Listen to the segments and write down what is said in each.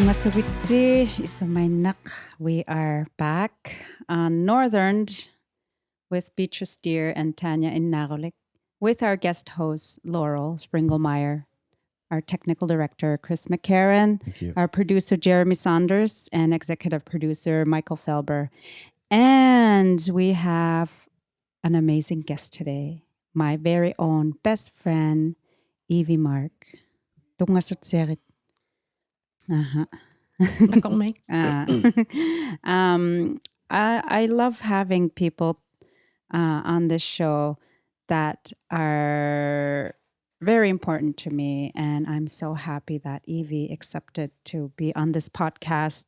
Masawitsi Isomainak. We are back on Northern with Beatrice Deer and Tanya Innaarulik, with our guest host Laurel Sprengelmeyer, our technical director Chris McCarran, our producer Jeremy Saunders, and executive producer Michael Felber. And we have an amazing guest today, my very own best friend Evie Mark. Uh-huh. I love having people on this show that are very important to me, and I'm so happy that Evie accepted to be on this podcast.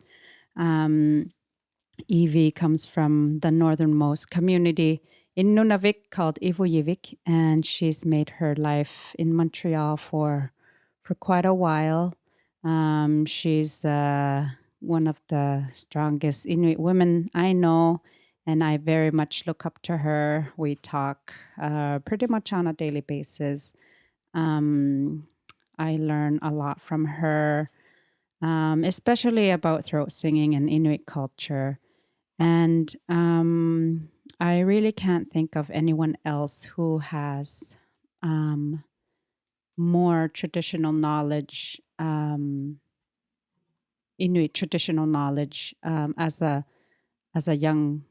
Evie comes from the northernmost community in Nunavik called Inuit, and she's made her life in Montreal for quite a while. She's one of the strongest Inuit women I know, and I very much look up to her. We talk pretty much on a daily basis. I learn a lot from her, especially about throat singing and Inuit culture. And I really can't think of anyone else who has more traditional knowledge, Inuit traditional knowledge, as a young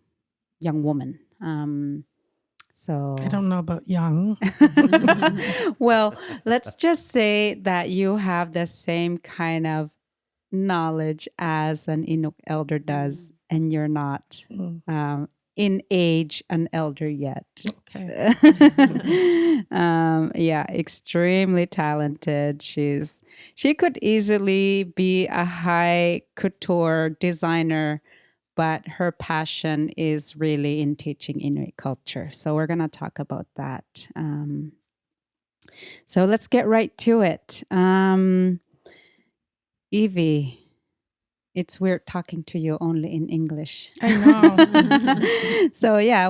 woman. So I don't know about young. Well, let's just say that you have the same kind of knowledge as an Inuk elder does, and you're not in age an elder yet. Okay. Yeah, extremely talented. She could easily be a high couture designer, but her passion is really in teaching Inuit culture. So we're going to talk about that. So let's get right to it. Evie, it's weird talking to you only in English. I know. So yeah,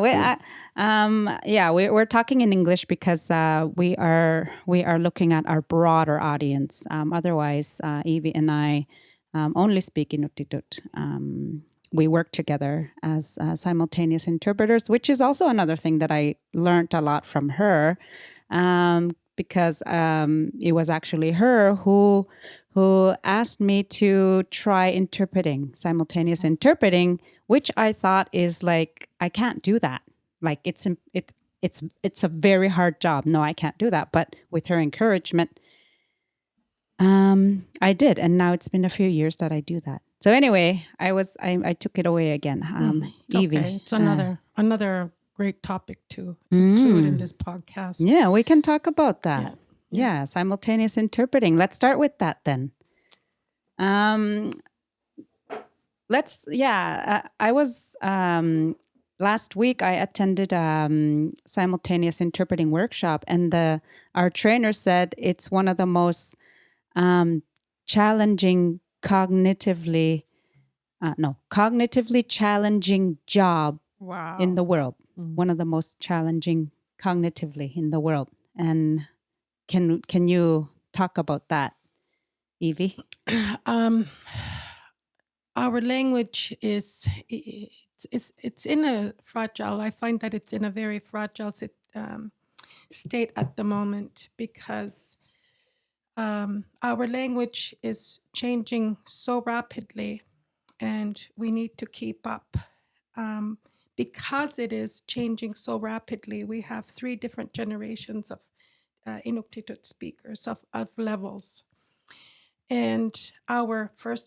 we're talking in English because we are looking at our broader audience. Otherwise, Evie and I only speak Inuktitut. We work together as simultaneous interpreters, which is also another thing that I learned a lot from her, because it was actually her who asked me to try simultaneous interpreting, which I thought is like, I can't do that. Like it's a very hard job. No, I can't do that. But with her encouragement, I did, and now it's been a few years that I do that. So anyway, I took it away again. Evie, okay. It's another great topic to include in this podcast. Yeah, we can talk about that. Yeah, simultaneous interpreting. Let's start with that then. I was last week I attended simultaneous interpreting workshop, and our trainer said it's one of the most challenging cognitively challenging job in the world. One of the most challenging cognitively in the world. And can you talk about that, Evie? Our language it's in a fragile. I find that it's in a very fragile state at the moment, because our language is changing so rapidly, and we need to keep up. Because it is changing so rapidly, we have 3 different generations of Inuktitut speakers of levels. And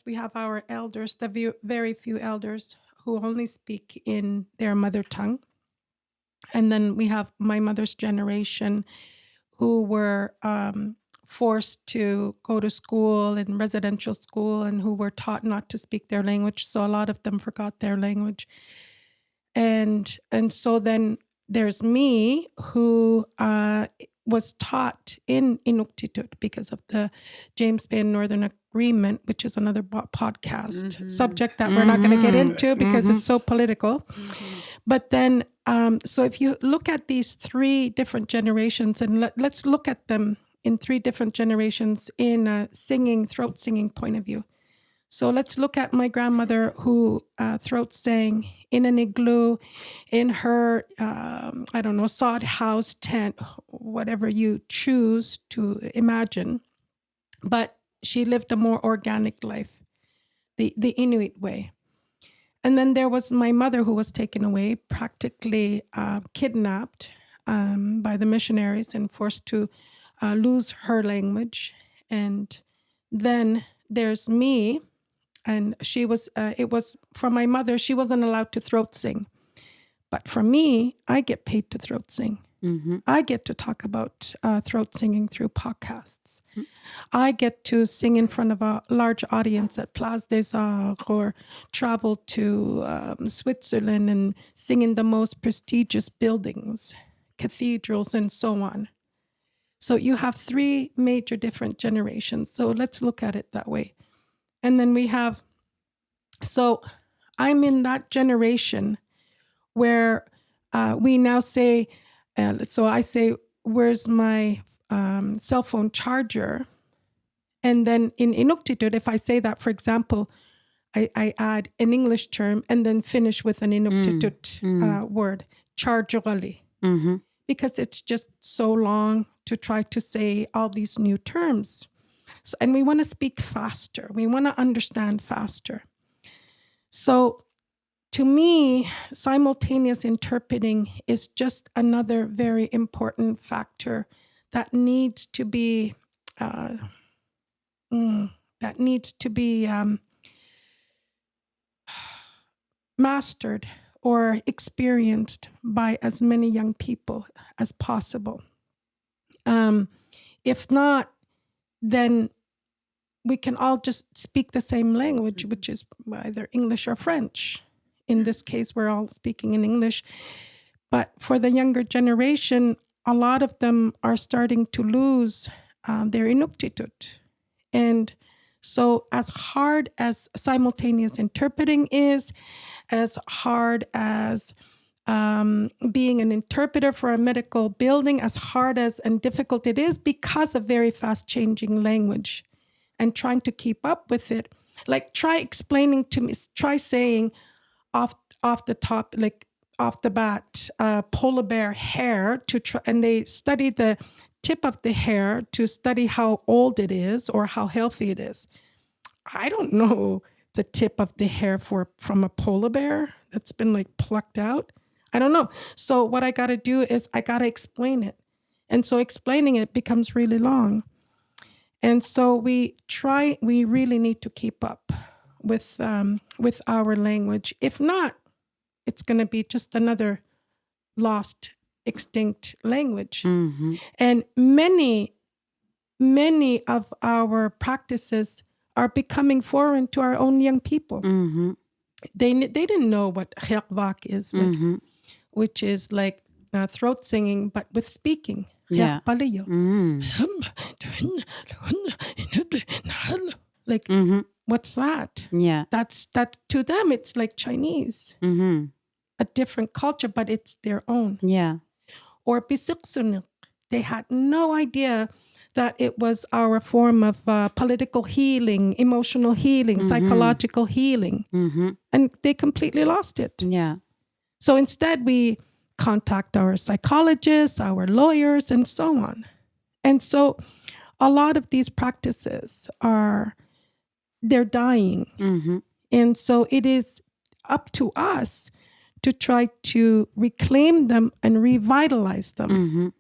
we have our elders, the very few elders who only speak in their mother tongue. And then we have my mother's generation, who were forced to go to school and residential school, and who were taught not to speak their language. So a lot of them forgot their language. And so then there's me, who was taught in Inuktitut because of the James Bay and Northern Agreement, which is another podcast subject that we're not going to get into because it's so political. But then, so if you look at these 3 different generations, and let's look at them in 3 different generations in a throat singing point of view. So let's look at my grandmother who throat sang in an igloo, in her, I don't know, sod house, tent, whatever you choose to imagine. But she lived a more organic life, the Inuit way. And then there was my mother who was taken away, practically kidnapped by the missionaries and forced to lose her language. And then there's me, and she was, it was from my mother, she wasn't allowed to throat sing. But for me, I get paid to throat sing. I get to talk about throat singing through podcasts. I get to sing in front of a large audience at Place des Arts, or travel to Switzerland and sing in the most prestigious buildings, cathedrals, and so on. So you have three major different generations. So let's look at it that way. And then we have, so I'm in that generation where we now say, so I say, where's my cell phone charger? And then in Inuktitut, if I say that, for example, I add an English term and then finish with an Inuktitut word, chargerali, because it's just so long to try to say all these new terms. So, and we want to speak faster. We want to understand faster. So to me, simultaneous interpreting is just another very important factor that needs to be mastered or experienced by as many young people as possible. If not, then we can all just speak the same language, which is either English or French. In this case, we're all speaking in English. But for the younger generation, a lot of them are starting to lose their Inuktitut. And so as hard as simultaneous interpreting is, as hard as being an interpreter for a medical building, as hard as and difficult it is because of very fast changing language and trying to keep up with it. Like, try explaining to me, try saying off the top, like off the bat, polar bear hair, to try, and they study the tip of the hair to study how old it is or how healthy it is. I don't know the tip of the hair from a polar bear that's been like plucked out. I don't know. So what I got to do is I got to explain it. And so explaining it becomes really long. And so we really need to keep up with our language. If not, it's going to be just another lost, extinct language. And many of our practices are becoming foreign to our own young people. They didn't know what hervak is, like, which is like throat singing, but with speaking. Yeah. Like, what's that? Yeah. That to them, it's like Chinese, a different culture, but it's their own. Yeah. Or bisiksunik, they had no idea that it was our form of political healing, emotional healing, psychological healing. And they completely lost it. Yeah. So instead, we contact our psychologists, our lawyers, and so on. And so a lot of these practices they're dying. And so it is up to us to try to reclaim them and revitalize them.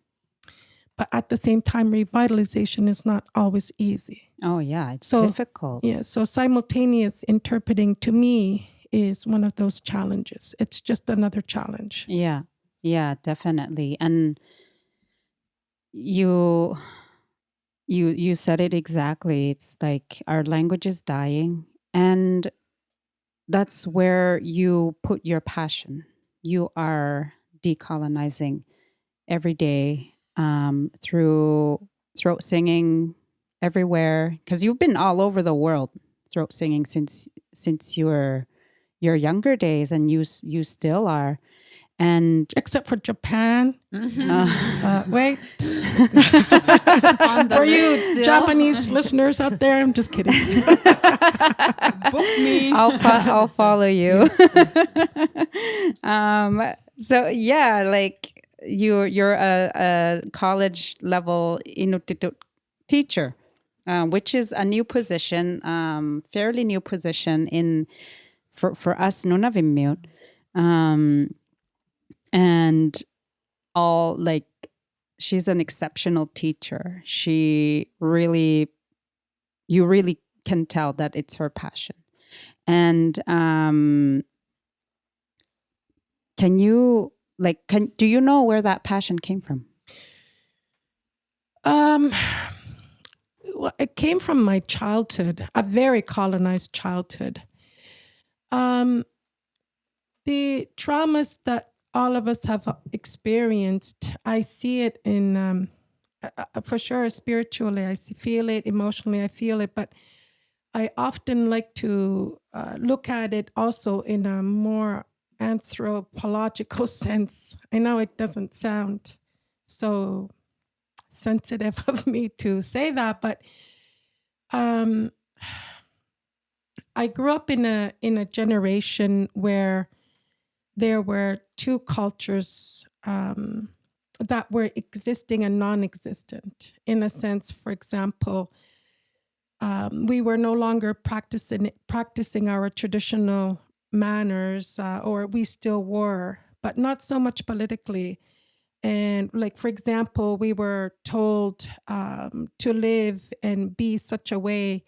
But at the same time, revitalization is not always easy. Oh, yeah. It's difficult. Yeah. So simultaneous interpreting, to me, is one of those challenges. It's just another challenge. Yeah. Yeah, definitely. And you said it exactly. It's like our language is dying, and that's where you put your passion. You are decolonizing every day through throat singing everywhere, because you've been all over the world throat singing since your younger days, and you still are. And except for Japan. Wait. On the For you list still. Japanese listeners out there, I'm just kidding. Book me. I'll follow you. So yeah, like you're a college level Inuit teacher, which is a new position, fairly new position for us Nunavimmiut, and all like she's an exceptional teacher. You really can tell that it's her passion. And do you know where that passion came from? Well, it came from my childhood, a very colonized childhood. The traumas that all of us have experienced, I see it in, for sure, spiritually, I feel it, emotionally, I feel it, but I often like to look at it also in a more anthropological sense. I know it doesn't sound so sensitive of me to say that, but I grew up in a generation where there were two cultures that were existing and non-existent. In a sense, for example, we were no longer practicing our traditional manners, or we still were, but not so much politically. And like, for example, we were told to live and be such a way.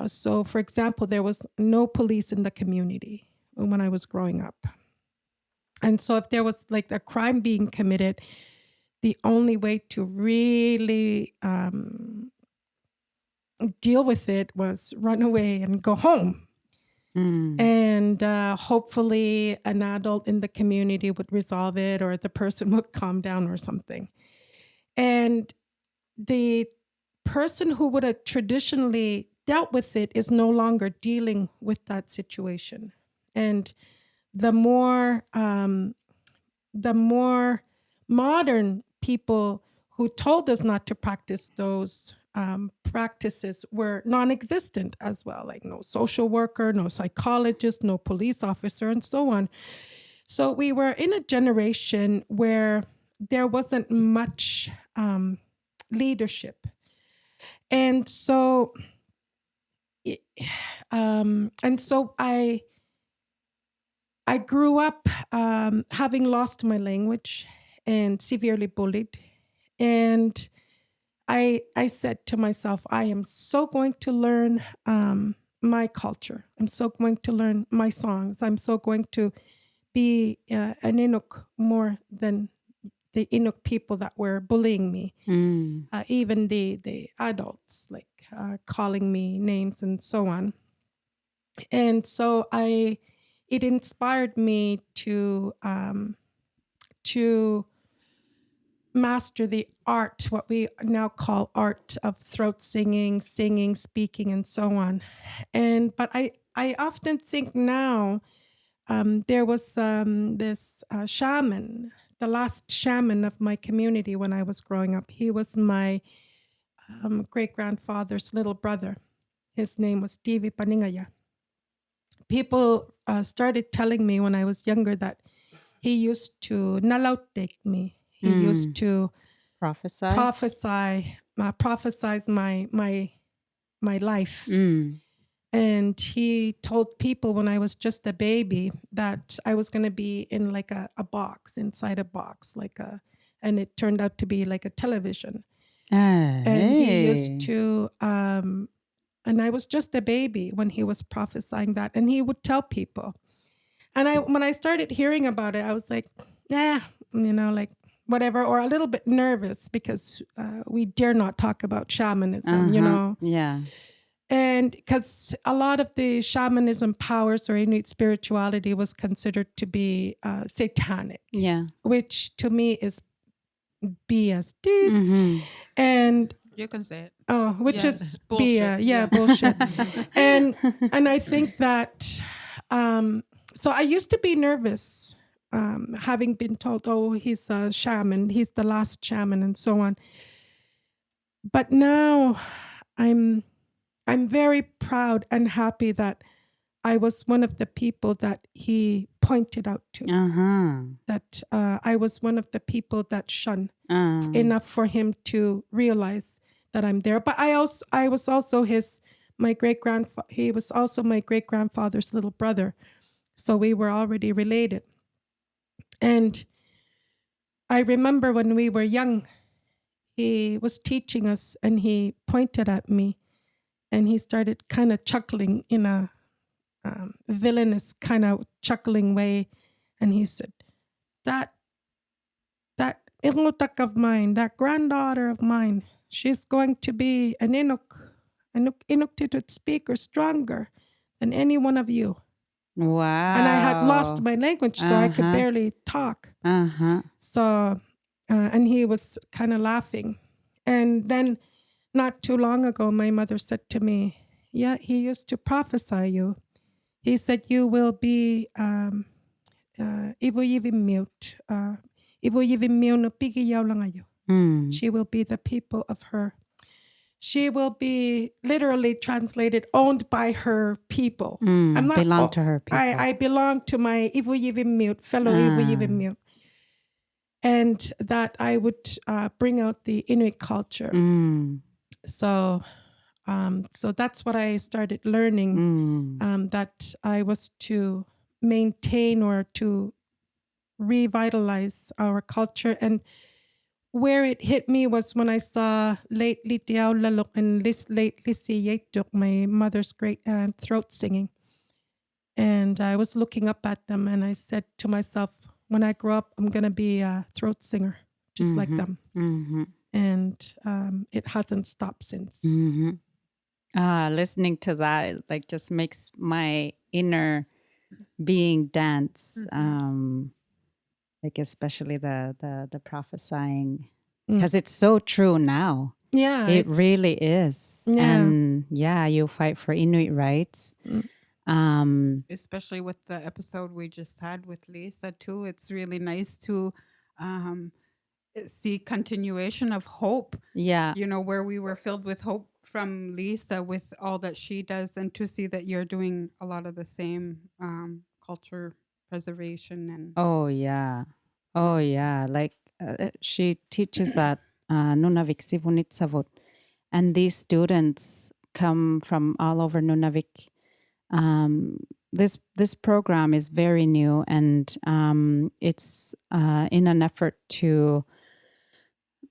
So, for example, there was no police in the community when I was growing up. And so if there was like a crime being committed, the only way to really deal with it was run away and go home. And hopefully an adult in the community would resolve it, or the person would calm down or something. And the person who would have traditionally dealt with it is no longer dealing with that situation. And the more modern people who told us not to practice those practices were non-existent as well, like no social worker, no psychologist, no police officer, and so on. So we were in a generation where there wasn't much leadership. And so I grew up having lost my language and severely bullied. And I said to myself, I am so going to learn my culture. I'm so going to learn my songs. I'm so going to be an Inuk more than the Inuk people that were bullying me. Even the adults, like calling me names and so on. And so it inspired me to master the art, what we now call art of throat singing, speaking, and so on. But I often think now there was this shaman, the last shaman of my community when I was growing up. He was my great-grandfather's little brother. His name was Evie Paningaya. People started telling me when I was younger that he used to nalautek me. He used to prophesize my life. And he told people when I was just a baby that I was going to be in like a box, inside a box, and it turned out to be like a television. And he used to, and I was just a baby when he was prophesying that, and he would tell people. And when I started hearing about it, I was like, like whatever, or a little bit nervous because we dare not talk about shamanism, Yeah. And because a lot of the shamanism powers or Inuit spirituality was considered to be satanic. Yeah. Which to me is BS. And you can say it. Oh, which is bullshit. Bullshit. and I think that so I used to be nervous having been told, oh, he's a shaman, he's the last shaman, and so on. But now I'm very proud and happy that I was one of the people that he pointed out to, that I was one of the people that shone enough for him to realize that I'm there. But I was also my great-grandfather. He was also my great-grandfather's little brother. So we were already related. And I remember when we were young, he was teaching us and he pointed at me and he started kind of chuckling in a villainous kind of chuckling way. And he said, that Inutak of mine, that granddaughter of mine, she's going to be an Inuktitut speaker stronger than any one of you. Wow. And I had lost my language, so I could barely talk. So, and he was kind of laughing. And then not too long ago, my mother said to me, yeah, he used to prophesy you. He said, you will be Evie mute. Evie no pigiyaw lang ayo. She will be the people of her. She will be literally translated, owned by her people. I'm not belong to her people. I belong to my Evie mute, fellow Evie mute. And that I would bring out the Inuit culture. So that's what I started learning, that I was to maintain or to revitalize our culture. And where it hit me was when I saw late Litiao Lalok and late Lisi Yetuk, my mother's great aunt, throat singing. And I was looking up at them and I said to myself, when I grow up, I'm going to be a throat singer, just like them. And it hasn't stopped since. Listening to that, it like just makes my inner being dance. Like especially the prophesying, because it's so true now. Yeah, it really is. Yeah. And yeah, you fight for Inuit rights. Especially with the episode we just had with Lisa too. It's really nice to see continuation of hope. Yeah. You know, where we were filled with hope from Lisa with all that she does, and to see that you're doing a lot of the same culture preservation and Oh yeah. Like she teaches at Nunavik Sivunit Savut, and these students come from all over Nunavik. This program is very new, and it's in an effort to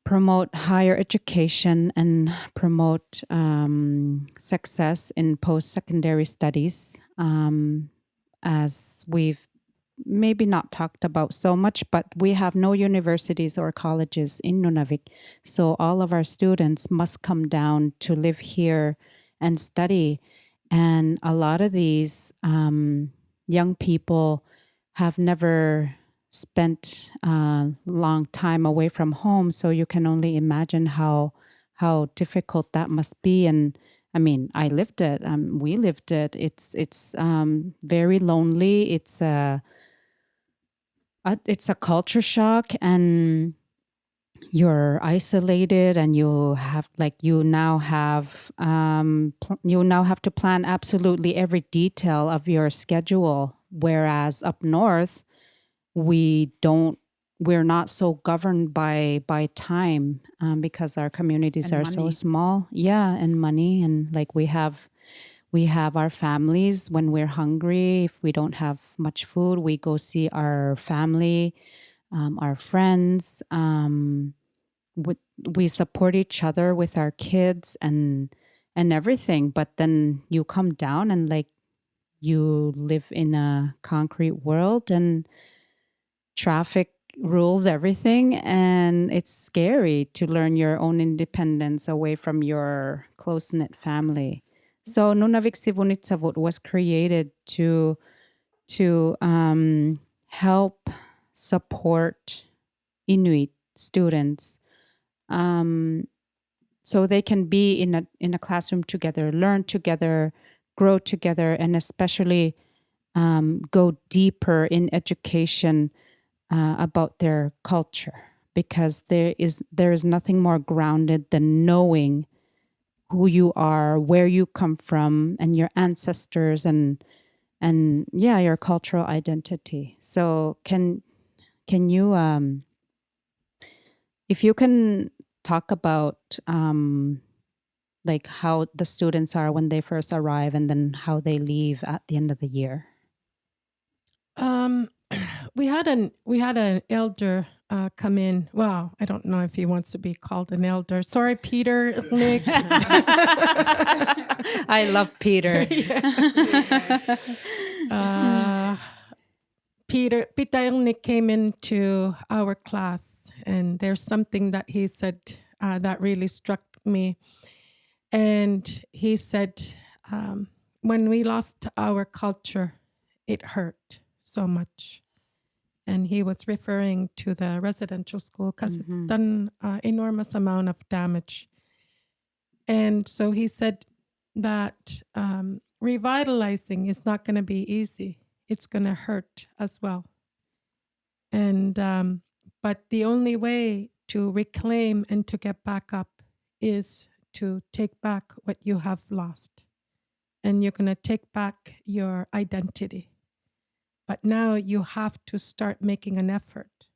promote higher education and promote success in post-secondary studies, as we've maybe not talked about so much, but we have no universities or colleges in Nunavik. So all of our students must come down to live here and study. And a lot of these young people have never spent a long time away from home. So you can only imagine how difficult that must be. And I mean, I lived it. We lived it. It's very lonely. It's a culture shock, and you're isolated, and you now have to plan absolutely every detail of your schedule. Whereas up north, we're not so governed by time, because our communities And are so money. small. Yeah, and money, and like we have our families. When we're hungry, if we don't have much food, we go see our family, our friends. We support each other with our kids and everything. But then you come down and like you live in a concrete world, and traffic rules everything, and it's scary to learn your own independence away from your close-knit family. So Nunavik Sivunit Savut was created to help support Inuit students, so they can be in a classroom together, learn together, grow together, and especially go deeper in education about their culture, because there is nothing more grounded than knowing who you are, where you come from, and your ancestors, and your cultural identity. So can you if you can talk about like how the students are when they first arrive, and then how they leave at the end of the year? We had an elder come in. Well, I don't know if he wants to be called an elder. Sorry, Peter, Nick. I love Peter. Peter Nick came into our class, and there's something that he said that really struck me. And he said, when we lost our culture, it hurt so much. And he was referring to the residential school because it's done enormous amount of damage. And so he said that revitalizing is not going to be easy. It's going to hurt as well. And but the only way to reclaim and to get back up is to take back what you have lost. And you're going to take back your identity. But now you have to start making an effort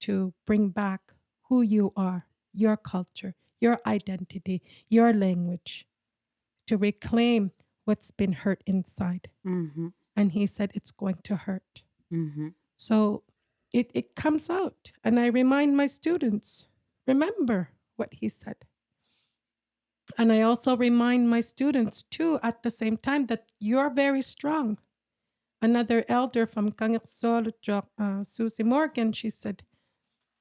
to bring back who you are, your culture, your identity, your language, to reclaim what's been hurt inside. And he said it's going to hurt. So it comes out. And I remind my students, remember what he said. And I also remind my students too, at the same time, that you're very strong. Another elder from Kangaksol, Susie Morgan, she said,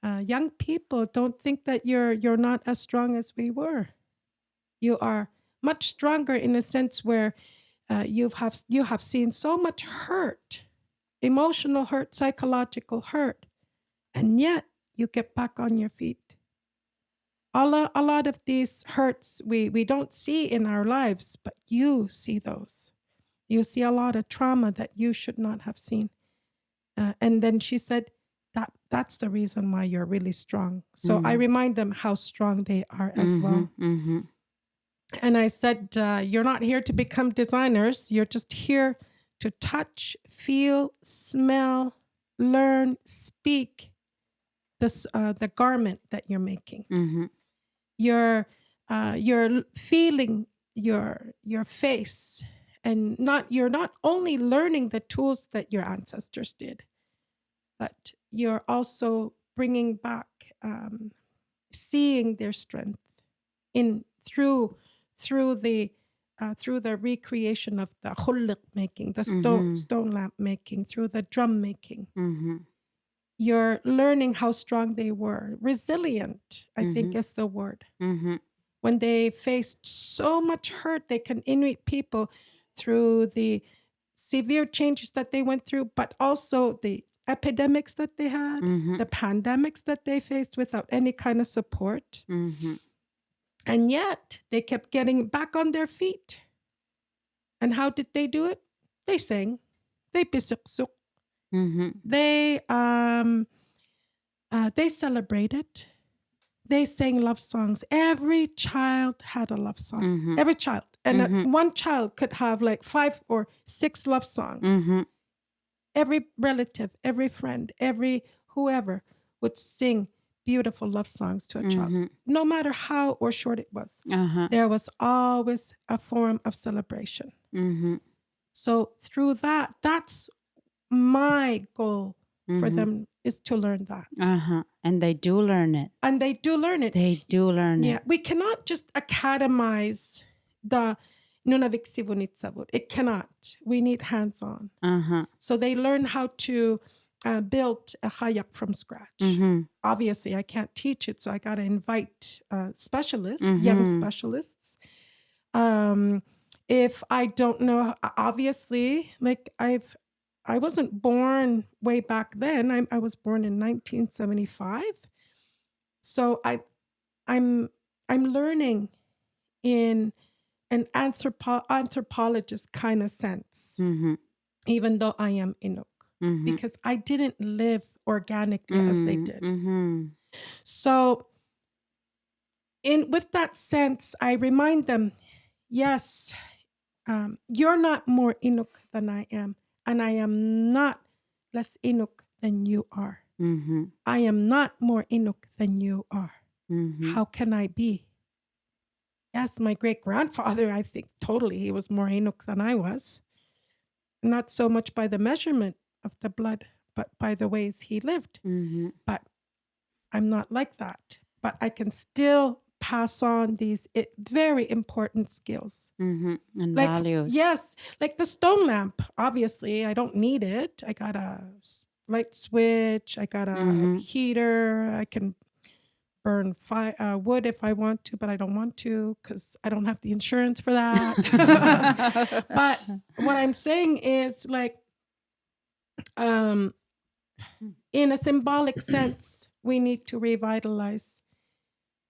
young people, don't think that you're not as strong as we were. You are much stronger in a sense where you have seen so much hurt, emotional hurt, psychological hurt, and yet you get back on your feet. A lot of these hurts we don't see in our lives, but you see those. You see a lot of trauma that you should not have seen. And then she said, that's the reason why you're really strong. So I remind them how strong they are as well. And I said, you're not here to become designers. You're just here to touch, feel, smell, learn, speak the garment that you're making. You're feeling your face. And you're not only learning the tools that your ancestors did, but you're also bringing back, seeing their strength through the recreation of the hullik making, the stone lamp making, through the drum making. You're learning how strong they were. Resilient, I think is the word. When they faced so much hurt, Inuit people, through the severe changes that they went through, but also the epidemics that they had, the pandemics that they faced without any kind of support. And yet they kept getting back on their feet. And how did they do it? They sang. They bisuksuk. They celebrated. They sang love songs. Every child had a love song. Every child. And one child could have like 5 or 6 love songs. Every relative, every friend, every whoever would sing beautiful love songs to a child. No matter how or short it was. There was always a form of celebration. So through that's my goal for them, is to learn that. And they do learn it. And they do learn it. They do learn Yeah, it. we cannot just academize the Nunavik Sivunitsavut. It cannot. We need hands-on. So they learn how to build a hayak from scratch. Obviously, I can't teach it, so I got to invite specialists, young specialists. If I don't know, obviously, like I wasn't born way back then. I was born in 1975. So I'm learning in an anthropologist kind of sense, even though I am Inuk, because I didn't live organically as they did. Mm-hmm. So with that sense, I remind them, yes, you're not more Inuk than I am, and I am not less Inuk than you are. Mm-hmm. I am not more Inuk than you are. Mm-hmm. How can I be? Yes, my great-grandfather, I think totally he was more Inuk than I was. Not so much by the measurement of the blood, but by the ways he lived. Mm-hmm. But I'm not like that. But I can still pass on these very important skills. Mm-hmm. And Like, values. yes, like the stone lamp. Obviously, I don't need it. I got a light switch. I got a Mm-hmm. heater. I can burn wood if I want to, but I don't want to because I don't have the insurance for that. But what I'm saying is like, in a symbolic sense, we need to revitalize.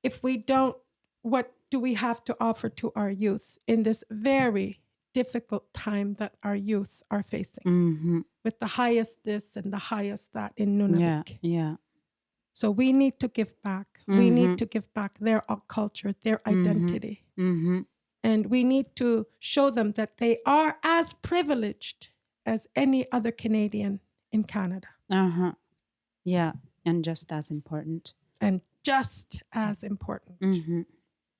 If we don't, what do we have to offer to our youth in this very difficult time that our youth are facing Mm-hmm. with the highest this and the highest that in Yeah. Nunavik? Yeah. So we need to give back. We need to give back their culture, their identity. Mm-hmm. And we need to show them that they are as privileged as any other Canadian in Canada. Uh-huh. Yeah. And just as important. And just as important. Mm-hmm.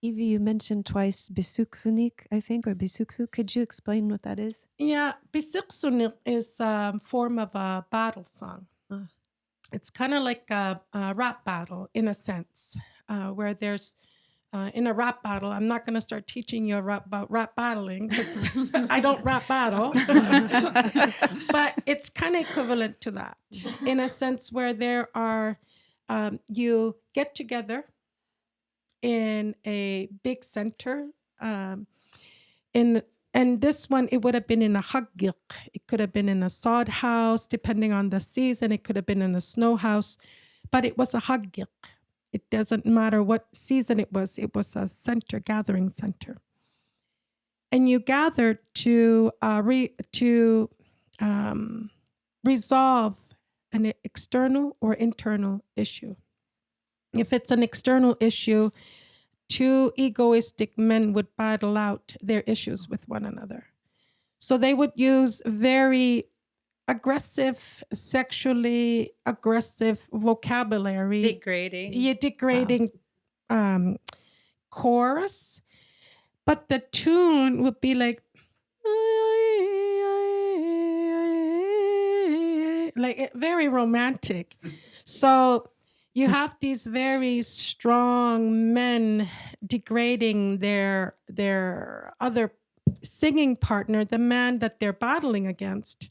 Evie, you mentioned twice Bisuksunik, I think, or Bisuksu. Could you explain what that is? Yeah, Bisiksunik is a form of a battle song. It's kind of like a rap battle in a sense, where there's, in a rap battle, I'm not going to start teaching you about rap battling because I don't rap battle, but it's kind of equivalent to that in a sense where there are, you get together in a big center, and this one, it would have been in a haggik. It could have been in a sod house, depending on the season. It could have been in a snow house, but it was a haggik. It doesn't matter what season it was a center, gathering center. And you gathered to resolve an external or internal issue. If it's an external issue, two egoistic men would battle out their issues with one another. So they would use very aggressive, sexually aggressive vocabulary. Degrading. Yeah, degrading chorus. But the tune would be like very romantic. So you have these very strong men degrading their other singing partner, the man that they're battling against,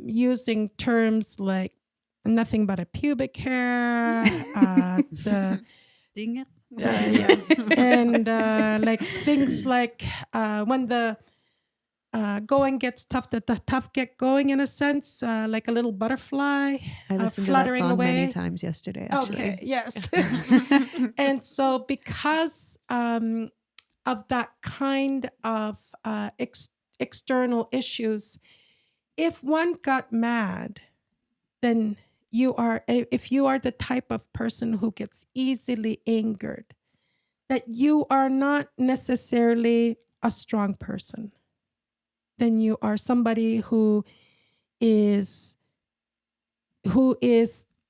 using terms like nothing but a pubic hair, Ding it. and like things like when the going gets tough, the tough get going in a sense, like a little butterfly I listened to that fluttering song away. many times yesterday, actually. Okay, yes. And so because of that kind of external issues, if one got mad, then if you are the type of person who gets easily angered, that you are not necessarily a strong person. Then you are somebody who is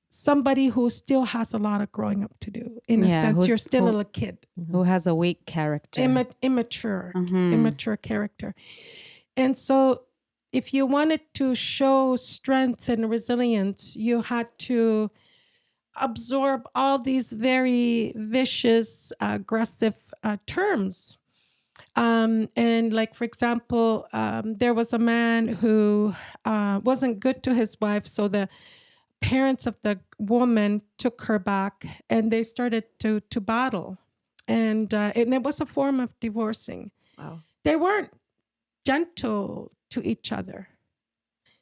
somebody who still has a lot of growing up to do. In a sense, you're still a little kid. Who has a weak character. Immature character. And so if you wanted to show strength and resilience, you had to absorb all these very vicious, aggressive terms. And like, for example, there was a man who wasn't good to his wife. So the parents of the woman took her back and they started to battle. And it was a form of divorcing. Wow. They weren't gentle to each other.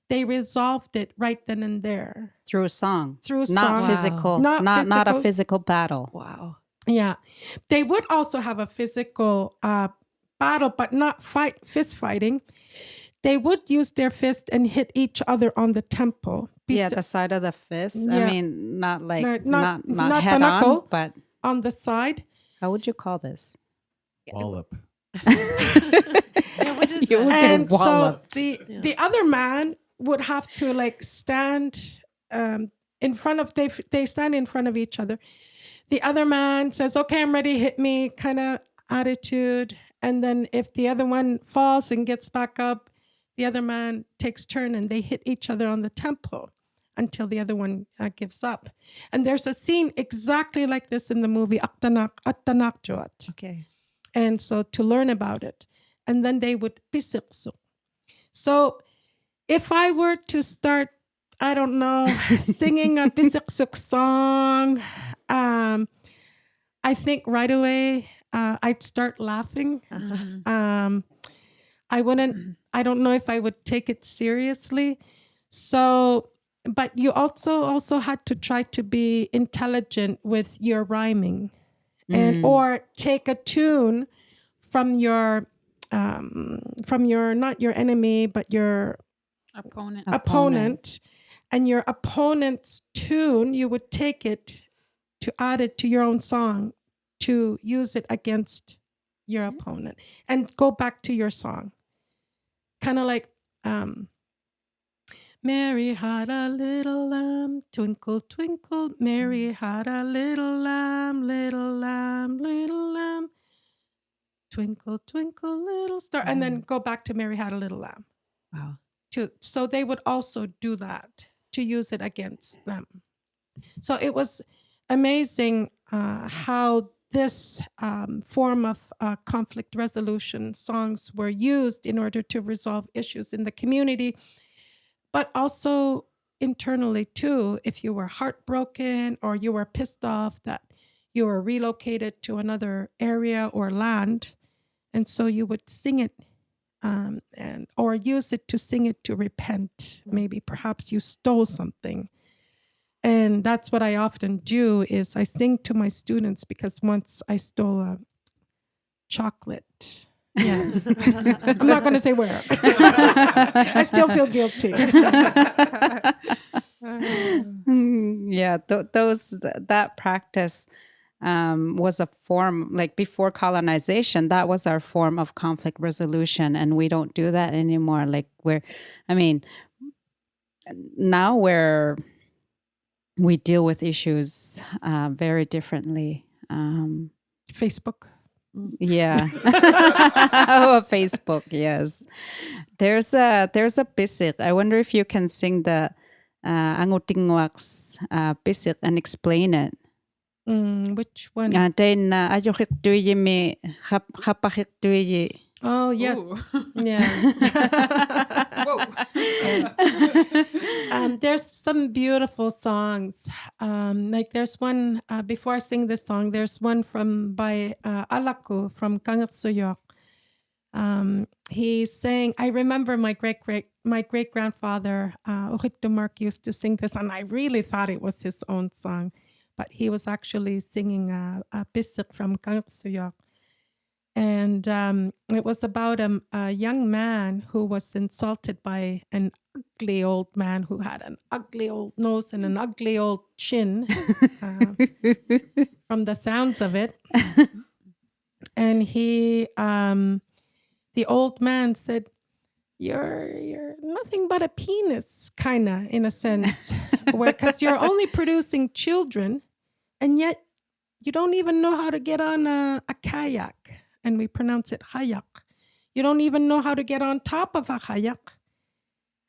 They resolved it right then and there. Through a song. Through a Not song. physical. Not Not a physical. physical battle. Wow. Yeah. They would also have a physical battle, but not fist fighting. they would use their fist and hit each other on the temple. Yeah, the side of the fist. I Yeah. mean, not like No, not the head knuckle. on, but On the side. how would you call this? Wallop. Yeah, what is You that? would get And so walloped. the other man would have to like stand in front of they stand in front of each other. The other man says, "Okay, I'm ready, hit me," kind of attitude. And then if the other one falls and gets back up, the other man takes turn and they hit each other on the temple until the other one gives up. And there's a scene exactly like this in the movie Attanak Joat. Okay. And so to learn about it. And then they would pisiksu. So if I were to start, I don't know, singing a pisiksuk song, I think right away I'd start laughing. I don't know if I would take it seriously. So, but you also had to try to be intelligent with your rhyming and or take a tune from your not your enemy, but your opponent, and your opponent's tune, you would take it to add it to your own song, to use it against your opponent, and go back to your song. Kind of like, Mary had a little lamb, twinkle, twinkle. Mary had a little lamb, little lamb, little lamb. Twinkle, twinkle, little star. And then go back to Mary had a little lamb. Wow. So they would also do that to use it against them. So it was amazing how this form of conflict resolution songs were used in order to resolve issues in the community, but also internally too. If you were heartbroken or you were pissed off that you were relocated to another area or land, and so you would sing it and or use it to sing it to repent. Maybe perhaps you stole something. And that's what I often do is I sing to my students because once I stole a chocolate. Yes. I'm not going to say where. I still feel guilty. Yeah, that practice was a form, like before colonization, that was our form of conflict resolution, and we don't do that anymore. Like now we deal with issues very differently. Facebook. Yeah. Facebook, yes. There's a bisik. I wonder if you can sing the Angutingwak's bisik and explain it. Which one? Then ayokik tuyi me hapahik tuyi. Oh, yes. Ooh. Yeah. Whoa. There's some beautiful songs. Like there's one, before I sing this song, there's one by Alaku from Kangatsuyok. He's saying, I remember my great-grandfather, Evie Mark, used to sing this, and I really thought it was his own song, but he was actually singing a bisik from Kangatsuyok. And it was about a young man who was insulted by an ugly old man who had an ugly old nose and an ugly old chin, from the sounds of it. And the old man said, you're nothing but a penis, kind of, in a sense, because you're only producing children, and yet you don't even know how to get on a kayak. And we pronounce it hayak. You don't even know how to get on top of a hayak,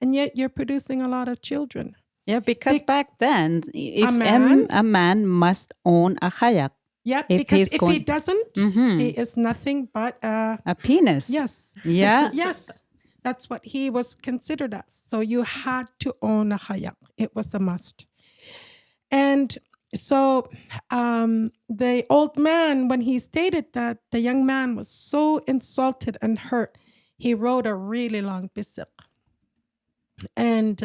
and yet you're producing a lot of children. Yeah, because back then, if a man must own a kayak. Yeah, If because he's if he doesn't, he is nothing but a penis. Yes. Yeah. Yes. That's what he was considered as. So you had to own a hayak. It was a must. And so the old man, when he stated that, the young man was so insulted and hurt, he wrote a really long bisik. And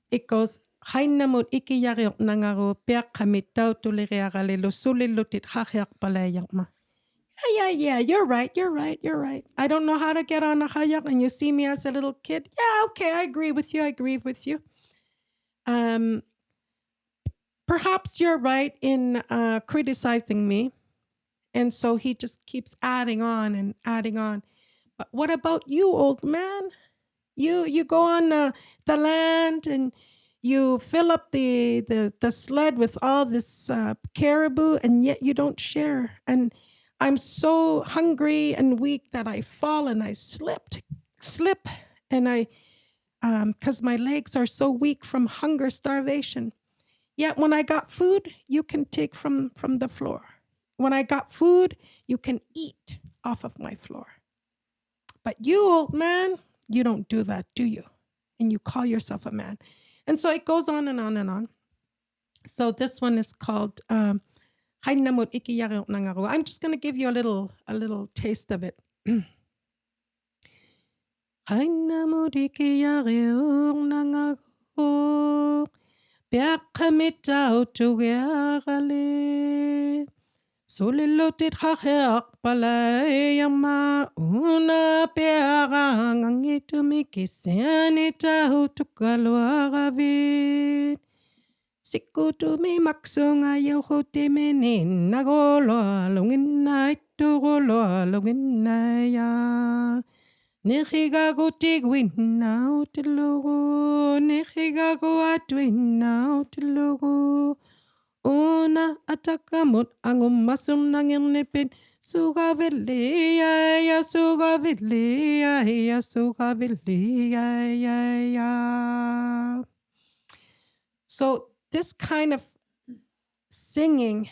it goes, Hainamut ikiyariok nangaru peak kamitau tuliriagale lusulilutit hakiak palayakma. yeah, you're right. I don't know how to get on a kayak, and you see me as a little kid. Yeah, okay, I agree with you. Um, perhaps you're right in criticizing me. And so he just keeps adding on and adding on. But what about you, old man? You go on the land and you fill up the sled with all this caribou, and yet you don't share. And I'm so hungry and weak that I fall and I slip, and I because my legs are so weak from hunger, starvation. Yet when I got food, you can take from the floor. When I got food, you can eat off of my floor. But you, old man, you don't do that, do you? And you call yourself a man. And so it goes on and on and on. So this one is called I'm just going to give you a little taste of it. Sulilutit haheak palay yang mauna pearang ang itumikisanita hutukalwagavit. Sikutumi maksung ayaw hutimenin nagolo alungin na itugolo alungin na ya. Nihigago tigwin na utilugo, nihigago atwin na utilugo. Una atakamut ang umasum ng inipin sugavili ya sugavili ya sugavili ya. So this kind of singing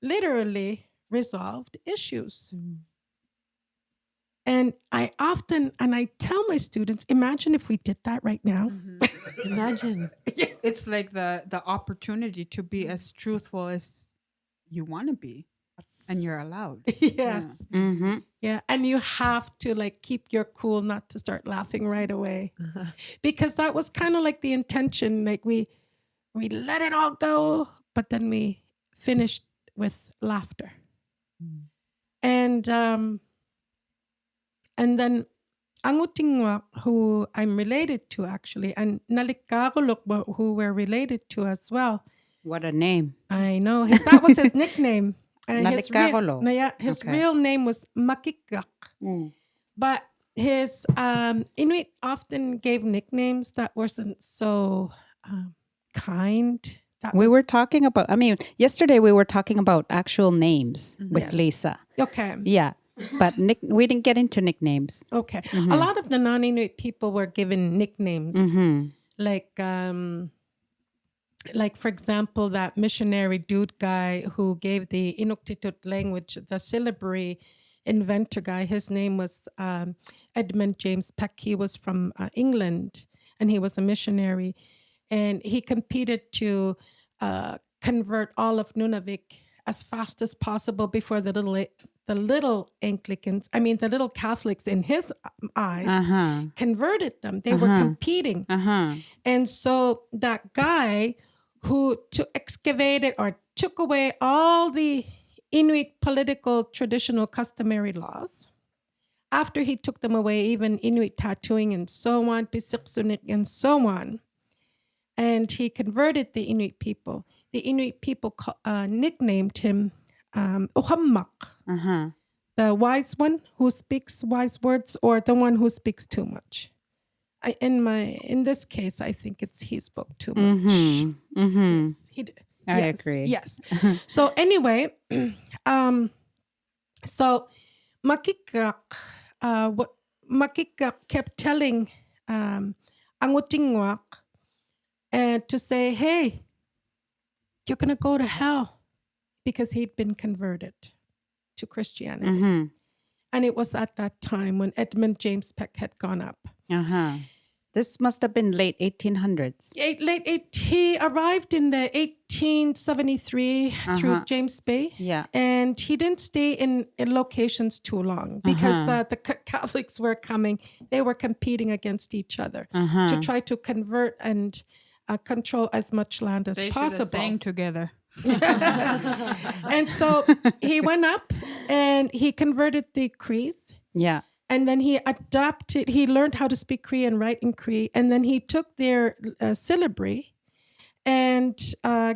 literally resolved issues. And I tell my students, imagine if we did that right now. Imagine. Yeah. It's like the opportunity to be as truthful as you want to be, and you're allowed. Yes. Mm-hmm. Yeah. And you have to like keep your cool, not to start laughing right away. Because that was kind of like the intention. Like we let it all go, but then we finished with laughter. And then Angutingwa, who I'm related to actually, and Nalikarulok, who we're related to as well. What a name. I know. That was his nickname. His Okay. real name was Makikak. But his Inuit often gave nicknames that wasn't so kind. Yesterday we were talking about actual names with Yes. Lisa. Okay. Yeah. But we didn't get into nicknames. Okay. A lot of the non-Inuit people were given nicknames. Like for example, that missionary dude guy who gave the Inuktitut language, the syllabary inventor guy, his name was Edmund James Peck. He was from England, and he was a missionary. And he competed to convert all of Nunavik as fast as possible before the little Anglicans, the little Catholics in his eyes, converted them. They were competing. And so that guy who excavated or took away all the Inuit political, traditional, customary laws, after he took them away, even Inuit tattooing and so on, Pisiksunik and so on, and he converted the Inuit people. The Inuit people nicknamed him Uhammak, the wise one who speaks wise words, or the one who speaks too much. In this case, I think he spoke too much. Yes, I agree. Yes. So anyway, so Makikak kept telling Angutingwak to say, hey, you're going to go to hell, because he'd been converted to Christianity. And it was at that time when Edmund James Peck had gone up. This must have been late 1800s. He arrived in the 1873 through James Bay. Yeah. And he didn't stay in locations too long, because the Catholics were coming. They were competing against each other to try to convert and control as much land as They should possible. have sang together. And so he went up and he converted the Crees. Yeah. And then he learned how to speak Cree and write in Cree. And then he took their syllabary and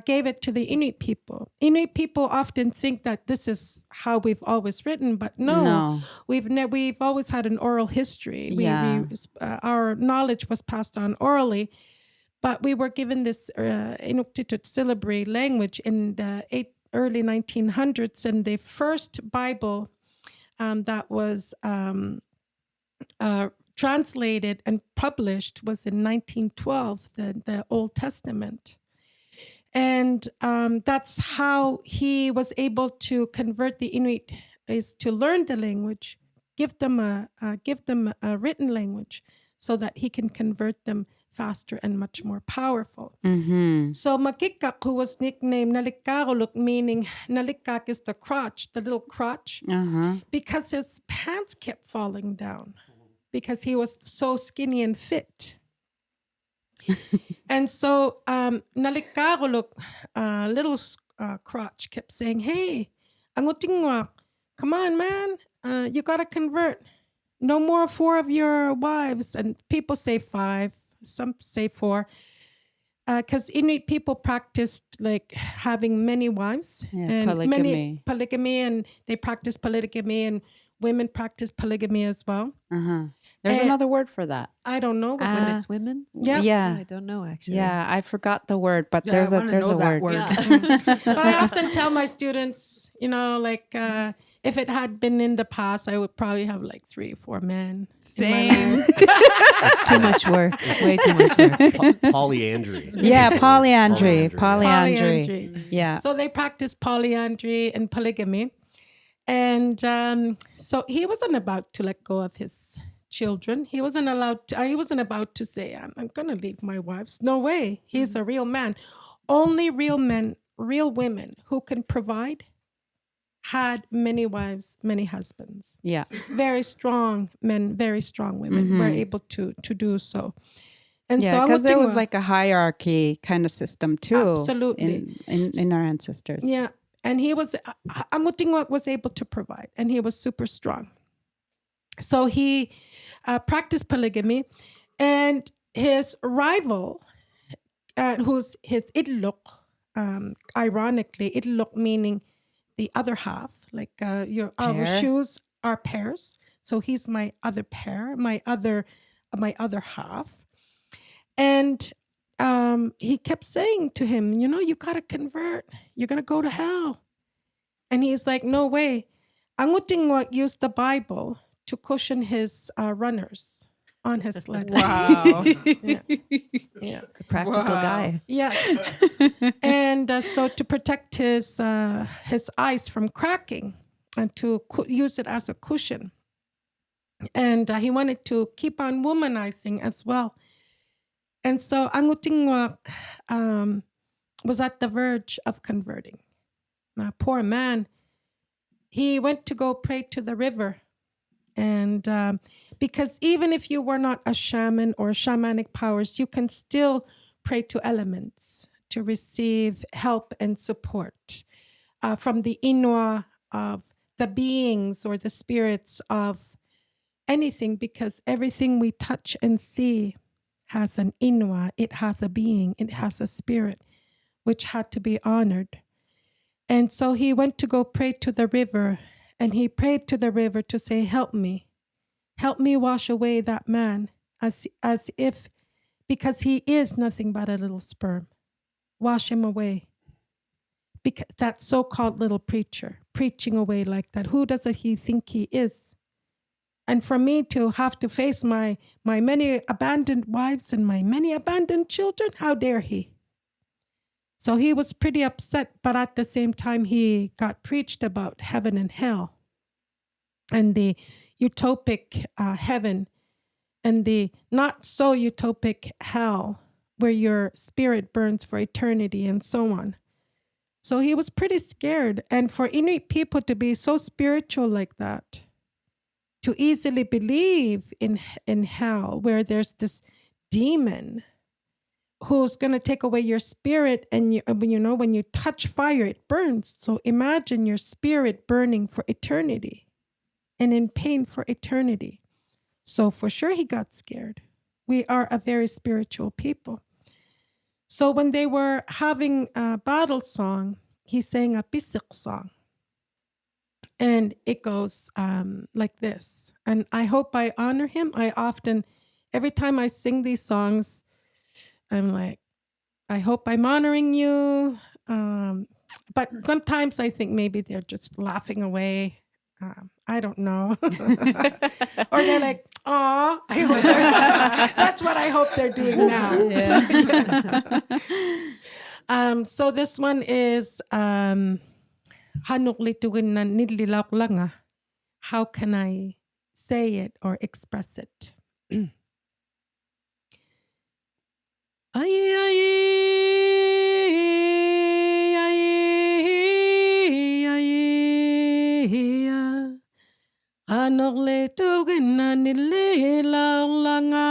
gave it to the Inuit people. Inuit people often think that this is how we've always written, but no. We've always had an oral history. Yeah. Our knowledge was passed on orally, but we were given this Inuktitut syllabary language in the early 1900s, and the first Bible that was translated and published was in 1912, the Old Testament. And that's how he was able to convert the Inuit, is to learn the language, give them a written language, so that he can convert them faster and much more powerful. Mm-hmm. So Makikak, who was nicknamed Innaarulik, meaning Nalikak is the crotch, the little crotch, because his pants kept falling down because he was so skinny and fit. And so Innaarulik, little crotch, kept saying, "Hey, Angutingwak, come on, man, you got to convert. No more 4 of your wives." And people say 5, some say 4. Because Inuit people practiced like having many wives and polygamy, and they practice polygamy, and women practice polygamy as well. There's another word for that. I don't know. When it's women? Yeah. I don't know, actually. Yeah, I forgot the word, but Yeah, there's I a wanna know that word. word. But I often tell my students, like if it had been in the past, I would probably have like 3 or 4 men. Same. That's too much work. Way too much work. Polyandry. Yeah, polyandry. Polyandry. Yeah. So they practice polyandry and polygamy. And so he wasn't about to let go of his children. He wasn't about to say, I'm going to leave my wives. No way. He's a real man. Only real men, real women who can provide had many wives, many husbands. Yeah. Very strong men, very strong women were able to do so. And Yeah, so because there was like a hierarchy kind of system too. Absolutely. In our ancestors. Yeah. And he was, Angutingwak was able to provide, and he was super strong. So he practiced polygamy, and his rival, who's his idlok, ironically, idlok meaning the other half, like our shoes are pairs. So he's my other pair, my other half. And he kept saying to him, you got to convert. You're going to go to hell. And he's like, no way. Angutingwak used the Bible to cushion his runners on his sled. Wow. Yeah. Practical guy. Yes. And so to protect his eyes from cracking and to use it as a cushion. And he wanted to keep on womanizing as well. And so Angutingwak was at the verge of converting. My poor man, he went to go pray to the river. And because even if you were not a shaman or shamanic powers, you can still pray to elements to receive help and support from the Inua, of the beings or the spirits of anything, because everything we touch and see has an Inua, it has a being, it has a spirit, which had to be honored. And so he went to go pray to the river, and he prayed to the river to say, help me wash away that man, as if, because he is nothing but a little sperm. Wash him away. Because that so-called little preacher, preaching away like that, who does he think he is? And for me to have to face my many abandoned wives and my many abandoned children, how dare he? So he was pretty upset, but at the same time, he got preached about heaven and hell and the utopic heaven and the not so utopic hell where your spirit burns for eternity and so on. So he was pretty scared. And for Inuit people to be so spiritual like that, to easily believe in hell where there's this demon who's going to take away your spirit. And when you touch fire, it burns. So imagine your spirit burning for eternity and in pain for eternity. So for sure he got scared. We are a very spiritual people. So when they were having a battle song, he sang a pisik song. And it goes like this. And I hope I honor him. Every time I sing these songs, I'm like, I hope I'm honoring you. But sometimes I think maybe they're just laughing away. I don't know. Or they're like, aw. That's what I hope they're doing now. Yeah. So this one is Hanuklitugun na nililauklanga. How can I say it or express it? Ay, ay, ay, ay, Hanuklitugun na nililauklanga.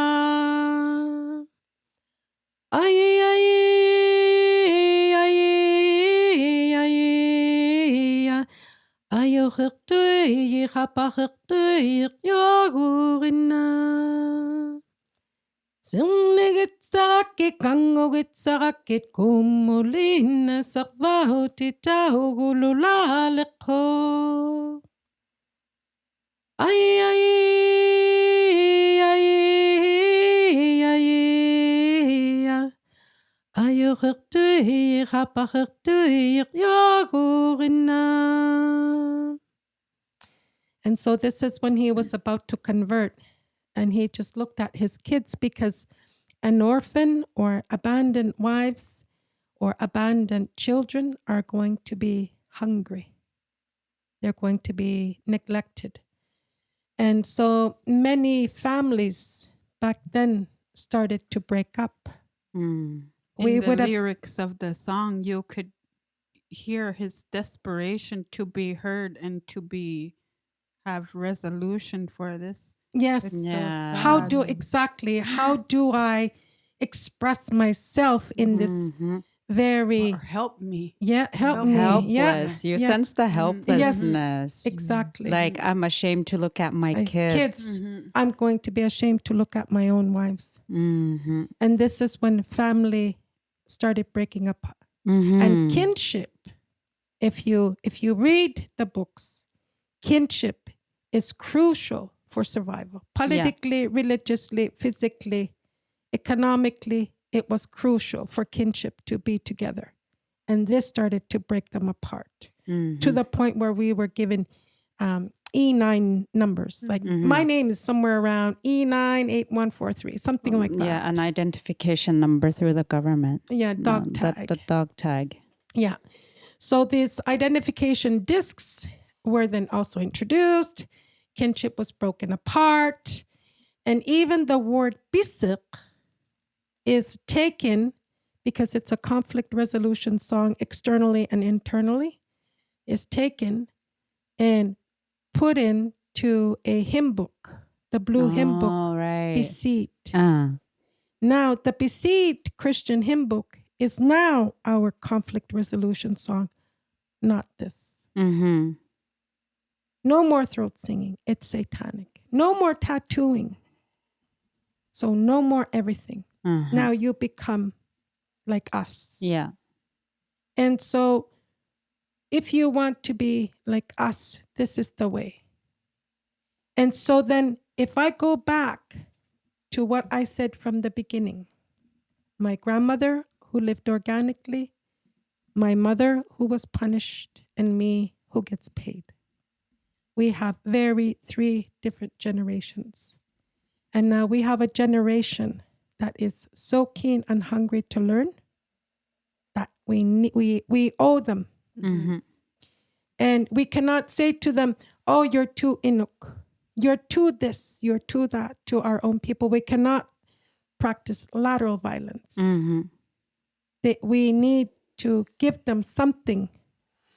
Ay, ay, ay, ay, ayo hektuy, hapahektuy, yogurina. Singligit sakit, kangogit sakit, kumulina sakvahuti taugululaleko. Ay, ay, ay, ay, ayo hektuy, hapahektuy, yogurina. And so this is when he was about to convert. And he just looked at his kids, because an orphan or abandoned wives or abandoned children are going to be hungry. They're going to be neglected. And so many families back then started to break up. In the lyrics of the song, you could hear his desperation to be heard and to have resolution for this. Yes. It's Yeah. so How sad. do I express myself in this very Or help me. help me. Helpless. You sense the helplessness. Exactly. Like, I'm ashamed to look at my kids. I'm going to be ashamed to look at my own wives. And this is when family started breaking up. And kinship, if you read the books, kinship is crucial for survival. Politically, religiously, physically, economically, it was crucial for kinship to be together. And this started to break them apart to the point where we were given E9 numbers. Like my name is somewhere around E98143, something like that. Yeah, an identification number through the government. Yeah, dog tag. The dog tag. Yeah. So these identification discs were then also introduced. Kinship was broken apart. And even the word bisik is taken, because it's a conflict resolution song externally and internally, is taken and put into a hymn book, the blue hymn book, right. Beseed. Now, the Beseed Christian hymn book is now our conflict resolution song, not this. No more throat singing. It's satanic. No more tattooing. So no more everything. Now you become like us. Yeah. And so if you want to be like us, this is the way. And so then if I go back to what I said from the beginning, my grandmother who lived organically, my mother who was punished, and me who gets paid. We have three different generations. And now we have a generation that is so keen and hungry to learn that we owe them. And we cannot say to them, oh, you're too Inuk. You're too this, you're too that, to our own people. We cannot practice lateral violence. We need to give them something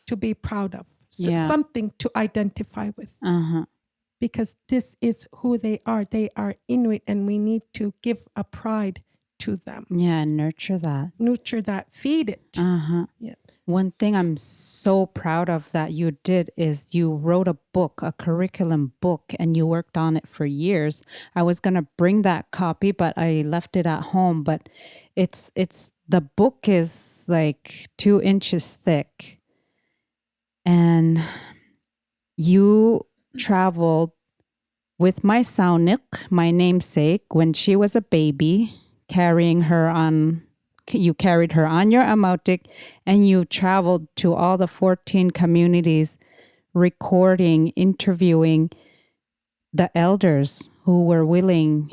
to be proud of, something to identify with. Because this is who they are. They are Inuit, and we need to give a pride to them. Yeah, nurture that. Nurture that, feed it. Uh-huh. Yeah. One thing I'm so proud of that you did is you wrote a book, a curriculum book, and you worked on it for years. I was going to bring that copy, but I left it at home. But it's the book is like 2 inches thick. And you traveled with my Saunik, my namesake, when she was a baby, you carried her on your amautik, and you traveled to all the 14 communities, recording, interviewing the elders who were willing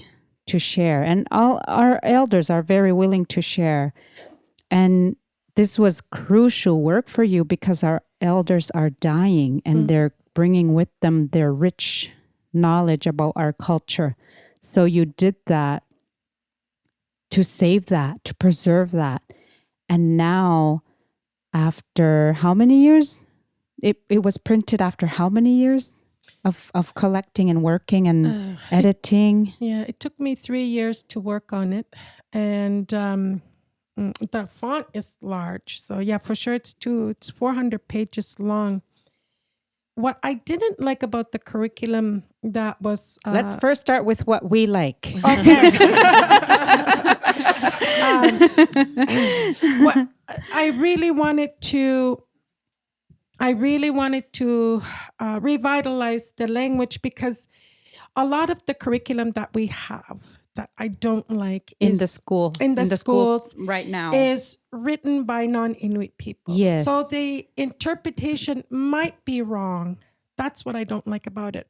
to share. And all our elders are very willing to share. And this was crucial work for you because our elders are dying and they're bringing with them their rich knowledge about our culture. So you did that to save that, to preserve that. And now, after how many years? It was printed after how many years of collecting and working and editing? It took me 3 years to work on it. And the font is large. So yeah, for sure it's 400 pages long. What I didn't like about the curriculum that was... Let's first start with what we like. Okay. I really wanted to revitalize the language, because a lot of the curriculum that we have that I don't like in the schools right now is written by non-Inuit people. Yes. So the interpretation might be wrong. That's what I don't like about it.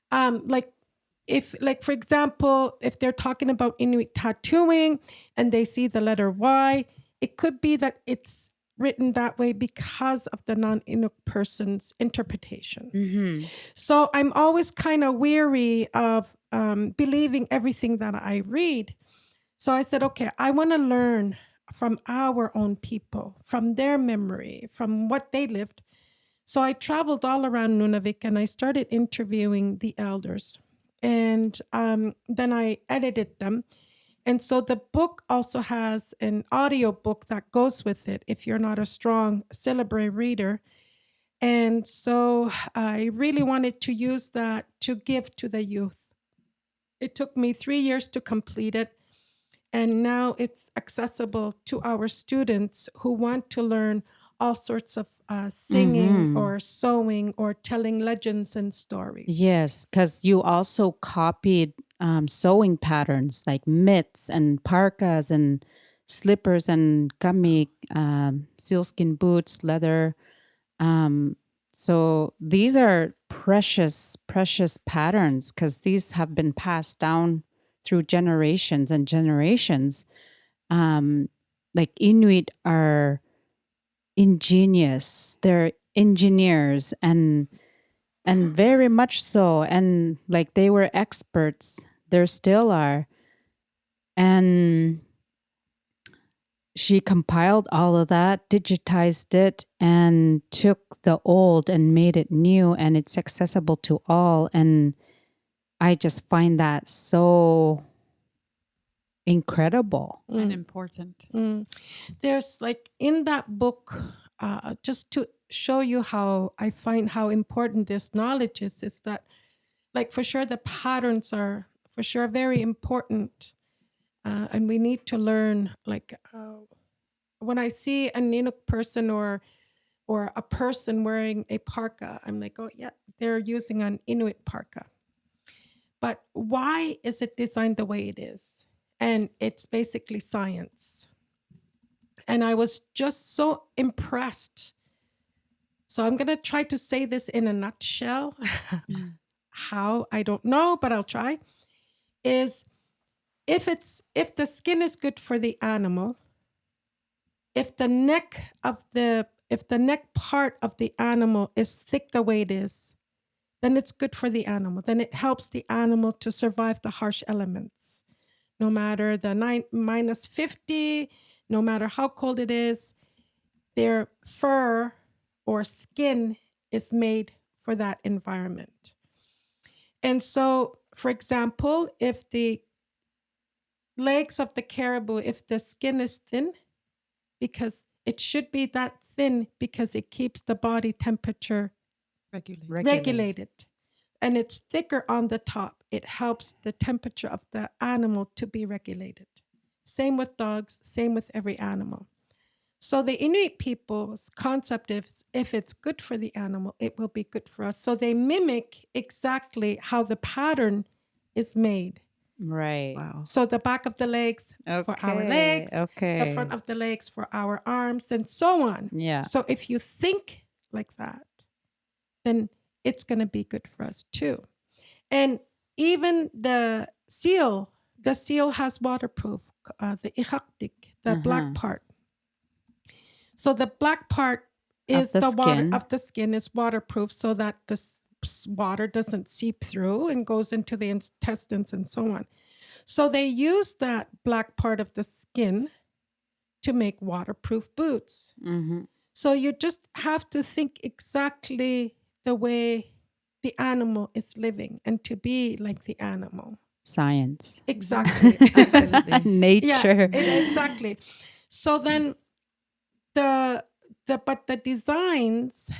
For example, if they're talking about Inuit tattooing and they see the letter Y, it could be that it's written that way because of the non-Inuit person's interpretation. Mm-hmm. So I'm always kind of weary of believing everything that I read. So I said, okay, I want to learn from our own people, from their memory, from what they lived. So I traveled all around Nunavik and I started interviewing the elders. And then I edited them. And so the book also has an audio book that goes with it if you're not a strong syllabary reader. And so I really wanted to use that to give to the youth. It took me 3 years to complete it. And now it's accessible to our students who want to learn all sorts of singing or sewing or telling legends and stories. Yes, because you also copied sewing patterns like mitts and parkas and slippers and kami, sealskin boots, leather. So these are precious, precious patterns because these have been passed down through generations and generations. Like Inuit are ingenious. They're engineers and very much so. And like they were experts. There still are. And she compiled all of that, digitized it, and took the old and made it new, and it's accessible to all. And I just find that so incredible and important. There's like in that book, just to show you how I find how important this knowledge is that, like, for sure the patterns are for sure very important, and we need to learn. Like when I see an Inuk person or a person wearing a parka, I'm like, oh yeah, they're using an Inuit parka. But why is it designed the way it is? And it's basically science. And I was just so impressed. So I'm going to try to say this in a nutshell. How, I don't know, but I'll try. Is if the skin is good for the animal, if the neck part of the animal is thick the way it is, then it's good for the animal. Then it helps the animal to survive the harsh elements. No matter the -50, no matter how cold it is, their fur or skin is made for that environment. And so, for example, if the legs of the caribou, if the skin is thin, because it should be that thin because it keeps the body temperature regulated. And it's thicker on the top. It helps the temperature of the animal to be regulated. Same with dogs, same with every animal. So the Inuit people's concept is if it's good for the animal, it will be good for us. So they mimic exactly how the pattern is made. Right. Wow. So the back of the legs for our legs, Okay. the front of the legs for our arms, and so on. Yeah. So if you think like that, then it's going to be good for us too. And even the seal has waterproof, the ihaktik, the black part. So the black part is the water skin. of the skin is waterproof so that the water doesn't seep through and goes into the intestines and so on. So they use that black part of the skin to make waterproof boots. So you just have to think exactly the way the animal is living and to be like the animal. Science. Exactly. Absolutely. Nature. Yeah, exactly. So then but the designs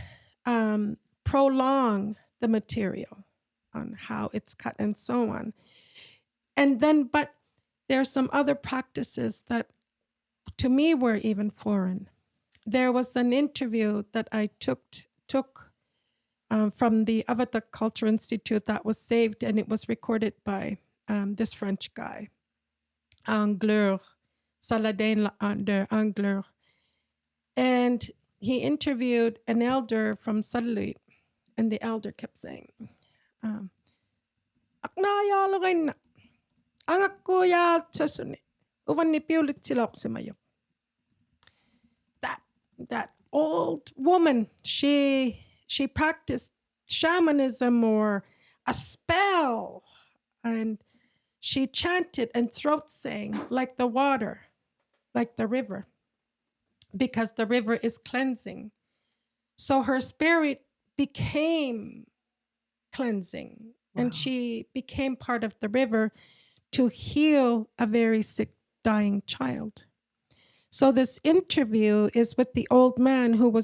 prolong the material on how it's cut and so on. And then, but there are some other practices that to me were even foreign. There was an interview that I took from the Avatar Culture Institute that was saved, and it was recorded by this French guy, Angleur, Saladin de Angleur. And he interviewed an elder from Inuit, and the elder kept saying, that old woman, she practiced shamanism or a spell, and she chanted and throat sang like the water, like the river, because the river is cleansing. So her spirit became cleansing, and she became part of the river to heal a very sick, dying child. So this interview is with the old man who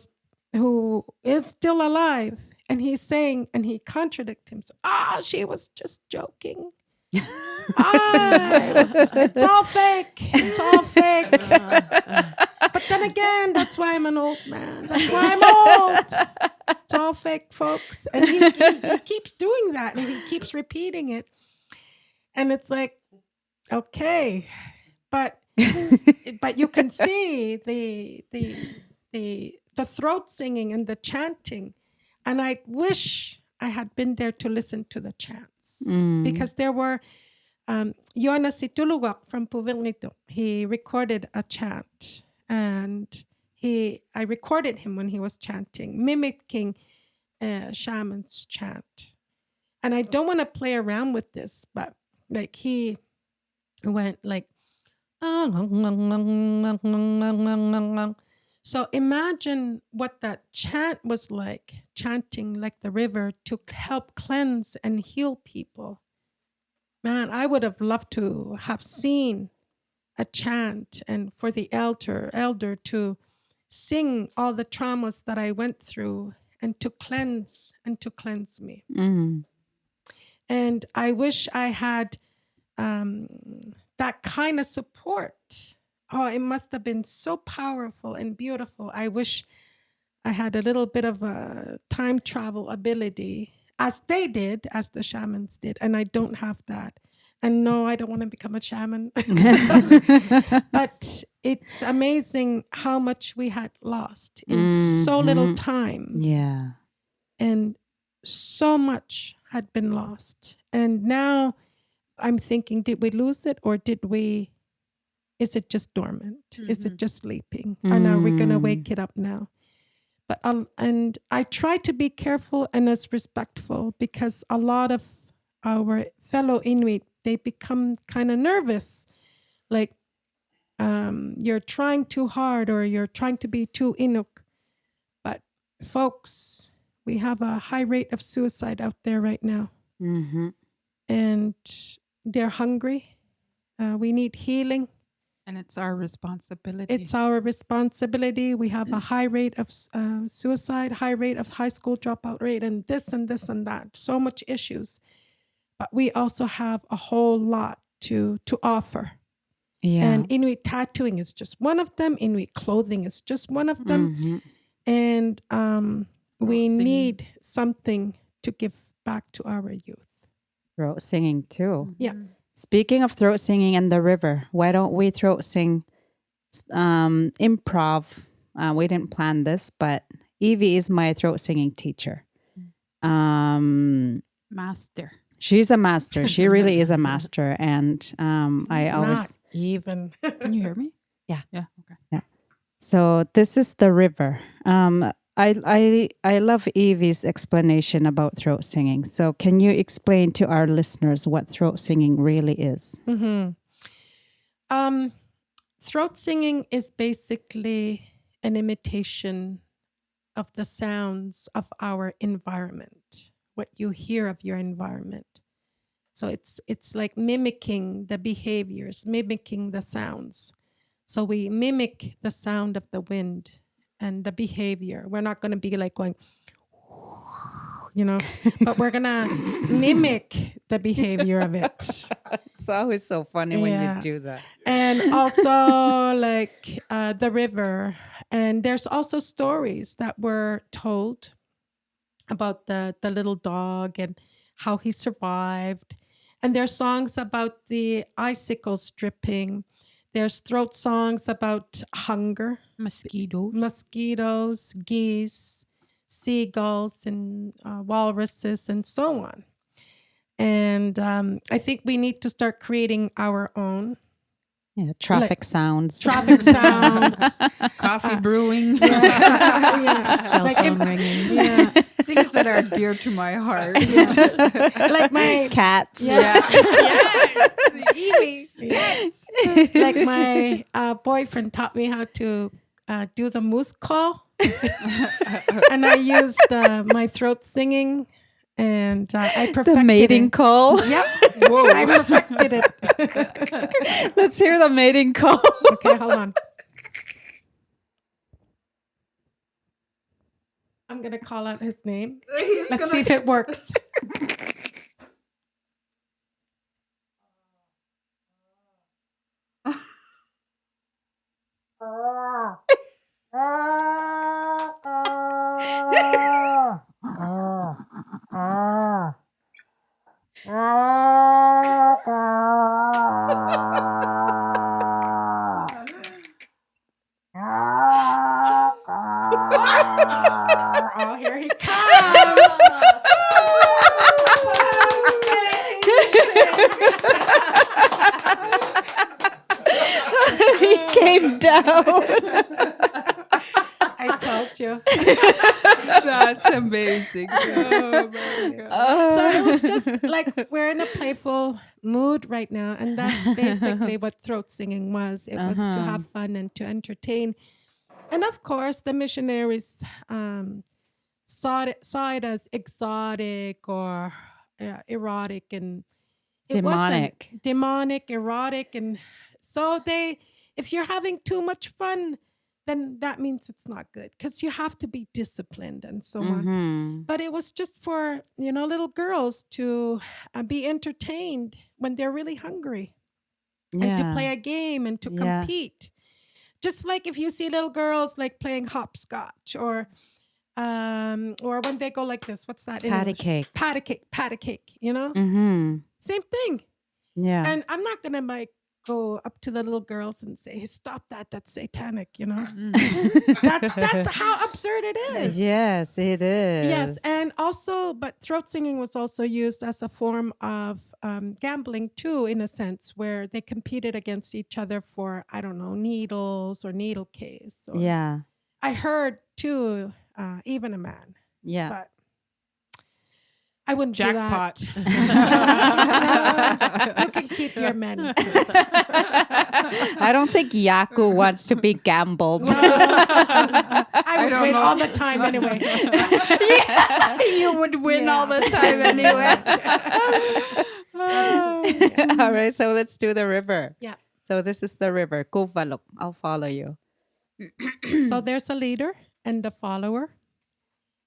is still alive, and he's saying, and he contradicted himself. She was just joking. It's all fake. It's all fake. But then again, that's why I'm an old man. That's why I'm old. It's all fake, folks. And he keeps doing that, and he keeps repeating it. And it's like, okay, but you can see the throat singing and the chanting, and I wish I had been there to listen to the chants, because there were Jonas Situluwak from Puvilnito. He recorded a chant, and I recorded him when he was chanting, mimicking Shaman's chant. And I don't want to play around with this, but like he went like, so imagine what that chant was like, chanting like the river to help cleanse and heal people. Man, I would have loved to have seen a chant and for the elder to sing all the traumas that I went through and to cleanse me. And I wish I had that kind of support. Oh, it must have been so powerful and beautiful. I wish I had a little bit of a time travel ability, as they did, as the shamans did, and I don't have that. And no, I don't want to become a shaman. But it's amazing how much we had lost in so little time. Yeah. And so much had been lost. And now I'm thinking, did we lose it, or is it just dormant? Is it just sleeping? And are we going to wake it up now? But and I try to be careful and as respectful, because a lot of our fellow Inuit, they become kind of nervous, like you're trying too hard or you're trying to be too Inuk. But folks, we have a high rate of suicide out there right now. And they're hungry. We need healing. And it's our responsibility. It's our responsibility. We have a high rate of suicide, high rate of high school dropout rate, and this and this and that. So much issues. But we also have a whole lot to offer. Yeah. And Inuit tattooing is just one of them. Inuit clothing is just one of them. And we need something to give back to our youth. Throat singing too. Yeah. Speaking of throat singing and the river, why don't we throat sing improv? We didn't plan this, but Evie is my throat singing teacher. Master. She's a master. She really is a master. And I always... Not even. Can you hear me? Yeah. Yeah. Okay. Yeah. So this is the river. I love Evie's explanation about throat singing. So can you explain to our listeners what throat singing really is? Throat singing is basically an imitation of the sounds of our environment, what you hear of your environment. So it's like mimicking the behaviors, mimicking the sounds. So we mimic the sound of the wind and the behavior. We're not going to be like going, but we're going to mimic the behavior of it. It's always so funny when you do that. And also like the river. And there's also stories that were told about the little dog and how he survived. And there's songs about the icicles dripping. There's throat songs about hunger. Mosquitoes, geese, seagulls, and walruses, and so on. And I think we need to start creating our own. Yeah, traffic sounds. Coffee brewing. Cell phone ringing. Yeah. Things that are dear to my heart. Like my cats. Yes. Evie. Yes. Like my boyfriend taught me how to do the moose call. And I used my throat singing. And I perfected the mating call. Yep. Whoa. I perfected it. Let's hear the mating call. Okay, hold on. I'm going to call out his name. Let's see if it works. Oh, here he comes. He came down. I told you. That's amazing. Oh my God. So it was just like we're in a playful mood right now. And that's basically what throat singing was. It was to have fun and to entertain. And of course, the missionaries saw it as exotic or erotic and demonic, erotic. And so if you're having too much fun, then that means it's not good because you have to be disciplined and so on. But it was just for, little girls to be entertained when they're really hungry and to play a game and to compete. Just like if you see little girls like playing hopscotch or when they go like this, what's that? Patty cake. Patty cake, Same thing. Yeah. And I'm not going to go up to the little girls and say, hey, stop that's satanic, That's how absurd it is. Yes, it is. Yes, and also, but throat singing was also used as a form of gambling too, in a sense, where they competed against each other for, I don't know, needles or needle case. Yeah. I heard too, even a man. Yeah. But I wouldn't Jackpot. do that. You can keep your men. I don't think Yaku wants to be gambled. I would win all the time anyway. You would win all the time anyway. All right, so let's do the river. Yeah. So this is the river. Kuvalok. I'll follow you. So there's a leader and a follower.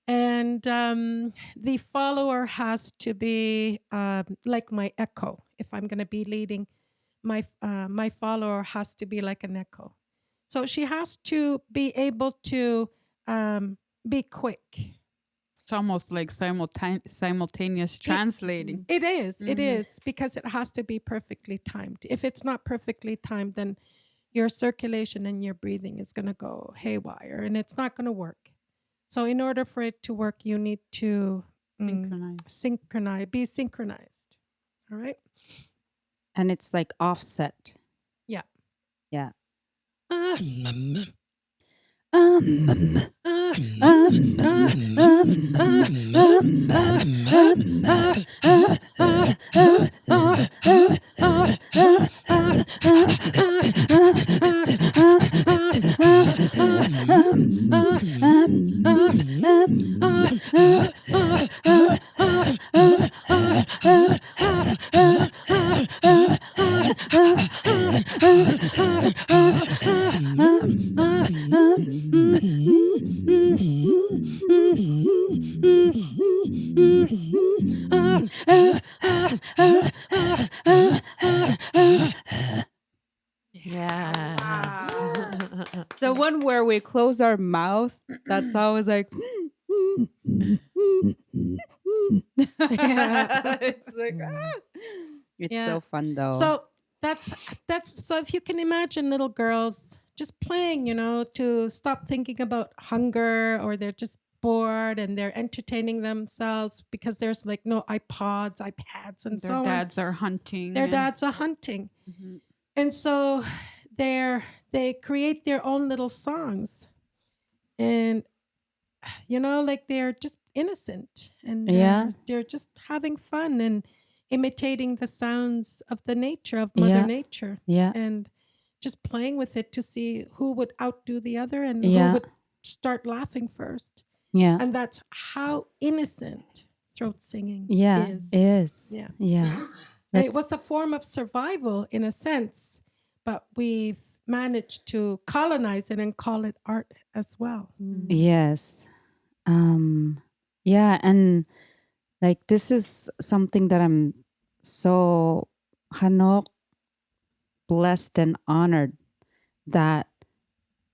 And the follower has to be like my echo. If I'm going to be leading, my follower has to be like an echo. So she has to be able to be quick. It's almost like simultaneous translating. It is, because it has to be perfectly timed. If it's not perfectly timed, then your circulation and your breathing is going to go haywire and it's not going to work. So in order for it to work, you need to be synchronized. All right? And it's like offset. Yeah. Yeah. The one where we close our mouth, that's always like it's like it's so fun though. So that's so if you can imagine little girls just playing, to stop thinking about hunger, or they're just bored and they're entertaining themselves because there's like no iPads, iPads, and so on. Their dads are hunting. Their dads are hunting. Mm-hmm. And so they create their own little songs. And, like they're just innocent. And they're just having fun and imitating the sounds of the nature, of Mother Nature. Yeah. And just playing with it to see who would outdo the other and who would start laughing first. Yeah. And that's how innocent throat singing is. Yeah. Yeah. It was a form of survival in a sense, but we've managed to colonize it and call it art as well. Yes. Yeah. And like, this is something that I'm so hanok, blessed and honored that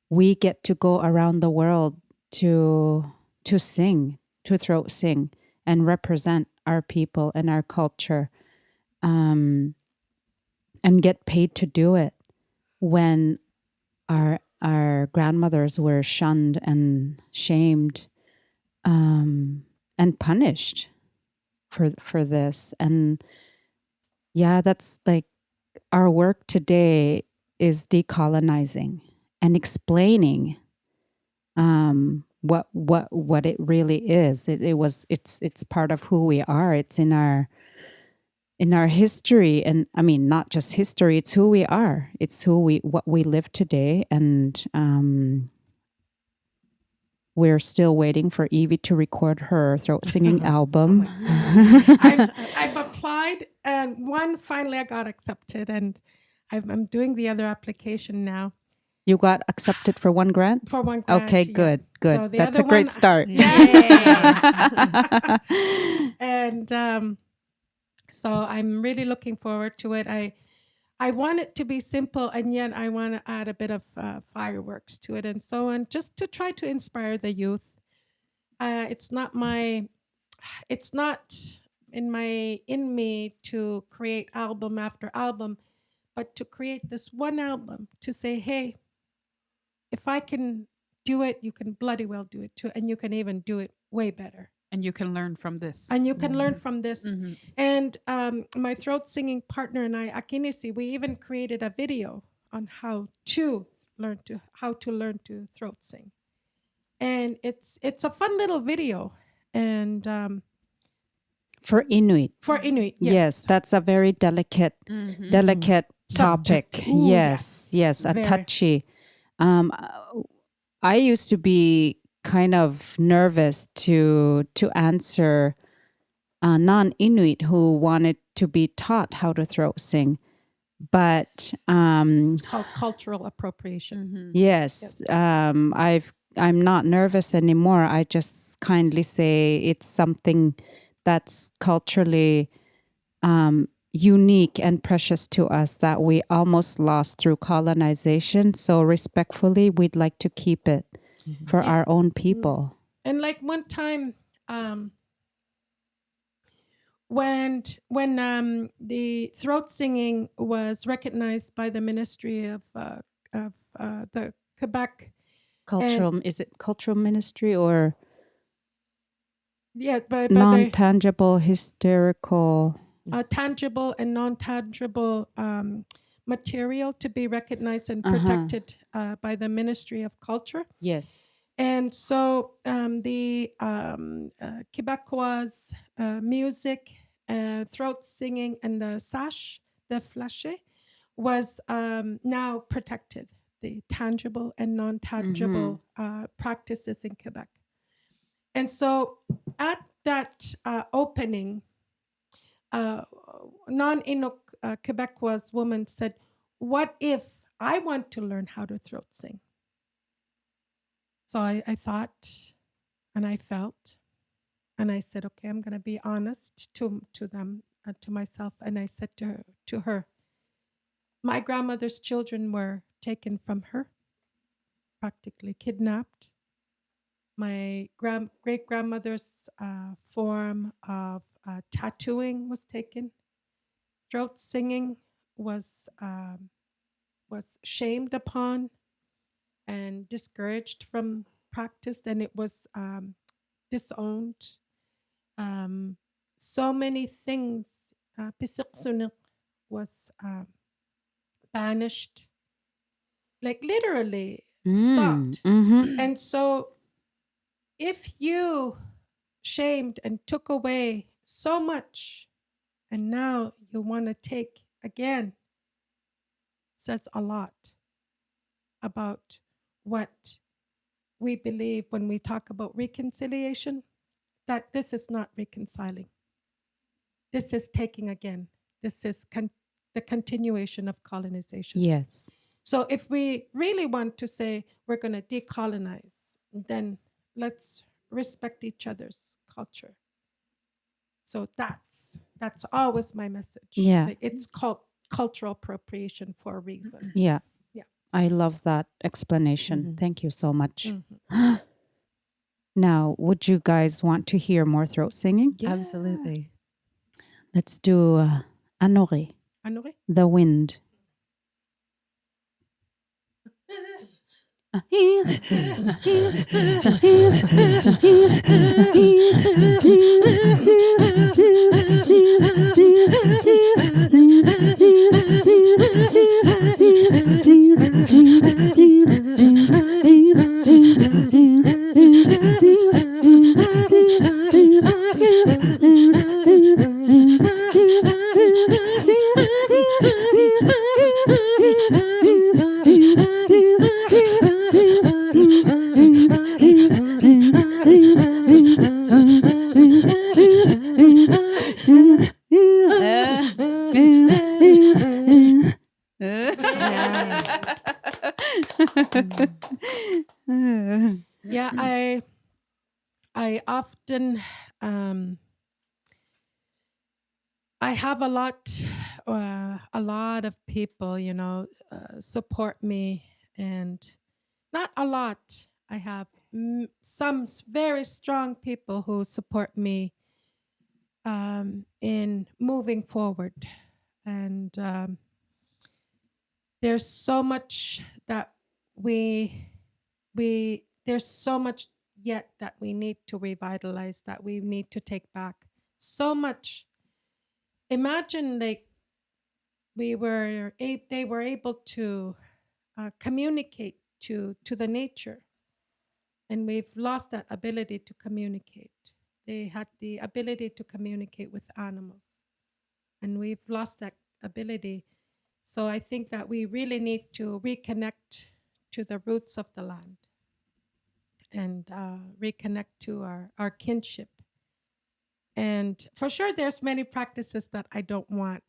we get to go around the world to sing, to throat sing and represent our people and our culture, and get paid to do it when our grandmothers were shunned and shamed, and punished for this. And that's like our work today is decolonizing and explaining what it really is. It's part of who we are. It's in our history, and I mean not just history. It's who we are. It's what we live today, and we're still waiting for Evie to record her throat singing album. I've applied, and one finally I got accepted, and I'm doing the other application now. You got accepted for one grant? For one grant. Okay, good. So that's a great start. And so I'm really looking forward to it. I want it to be simple, and yet I want to add a bit of fireworks to it and so on, just to try to inspire the youth. It's not in me to create album after album, but to create this one album to say, hey, if I can do it, you can bloody well do it too, and you can even do it way better. And you can learn from this. Mm-hmm. And my throat singing partner and I, Akinisi, we even created a video on how to learn to throat sing. And it's a fun little video. And for Inuit. Yes, that's a very delicate topic. Ooh, yes, a touchy. I used to be kind of nervous to answer non-Inuit who wanted to be taught how to throat sing. But It's called cultural appropriation. yes, I'm not nervous anymore. I just kindly say it's something that's culturally unique and precious to us that we almost lost through colonization. So respectfully, we'd like to keep it for our own people. And like one time, when the throat singing was recognized by the Ministry of the Quebec, Is it cultural ministry or by the non-tangible historical? tangible and non-tangible material to be recognized and protected by the Ministry of Culture. Yes. And so the Quebecois music, throat singing, and the sash, the flashe, was now protected, the tangible and non-tangible practices in Quebec. And so at that opening, non-Inuk Quebecois woman said, "What if I want to learn how to throat sing?" So I thought and I felt, and I said, okay, I'm going to be honest to them, to myself. And I said to her, my grandmother's children were taken from her, practically kidnapped. My great-grandmother's form of tattooing was taken. Throat singing was shamed upon and discouraged from practice, and it was disowned. So many things. Pisik was banished, like literally stopped. And so if you shamed and took away so much, and now you want to take again, says a lot about what we believe when we talk about reconciliation, that this is not reconciling. This is taking again. This is the continuation of colonization. Yes. So if we really want to say we're going to decolonize, then let's respect each other's culture. So that's always my message. Yeah. Like, it's called cultural appropriation for a reason. Yeah. Yeah. I love that explanation. Mhm. Thank you so much. Now, would you guys want to hear more throat singing? Yeah. Absolutely. Let's do Anore, Anore? the wind. Yeah, I often I have a lot of people, support me, and not a lot. I have some very strong people who support me in moving forward, and there's so much that there's so much yet that we need to revitalize, that we need to take back. So much. Imagine, like, they were able to communicate to the nature, and we've lost that ability to communicate. They had the ability to communicate with animals, and we've lost that ability. So I think that we really need to reconnect to the roots of the land, and reconnect to our kinship, And for sure, there's many practices that I don't want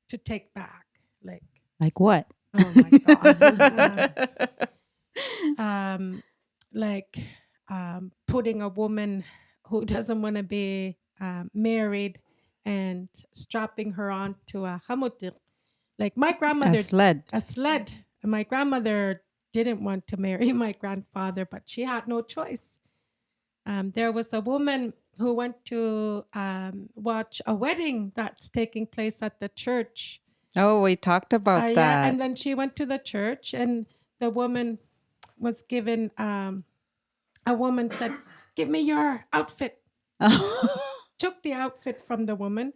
to take back. Like what? Oh my God. Like putting a woman who doesn't want to be married and strapping her onto a hamutik. Like my grandmother, A sled. a sled. And my grandmother didn't want to marry my grandfather, but she had no choice. There was a woman who went to watch a wedding that's taking place at the church. Oh, we talked about Yeah, that. and then she went to the church, and the woman was given. A woman said, "Give me your outfit." Took the outfit from the woman,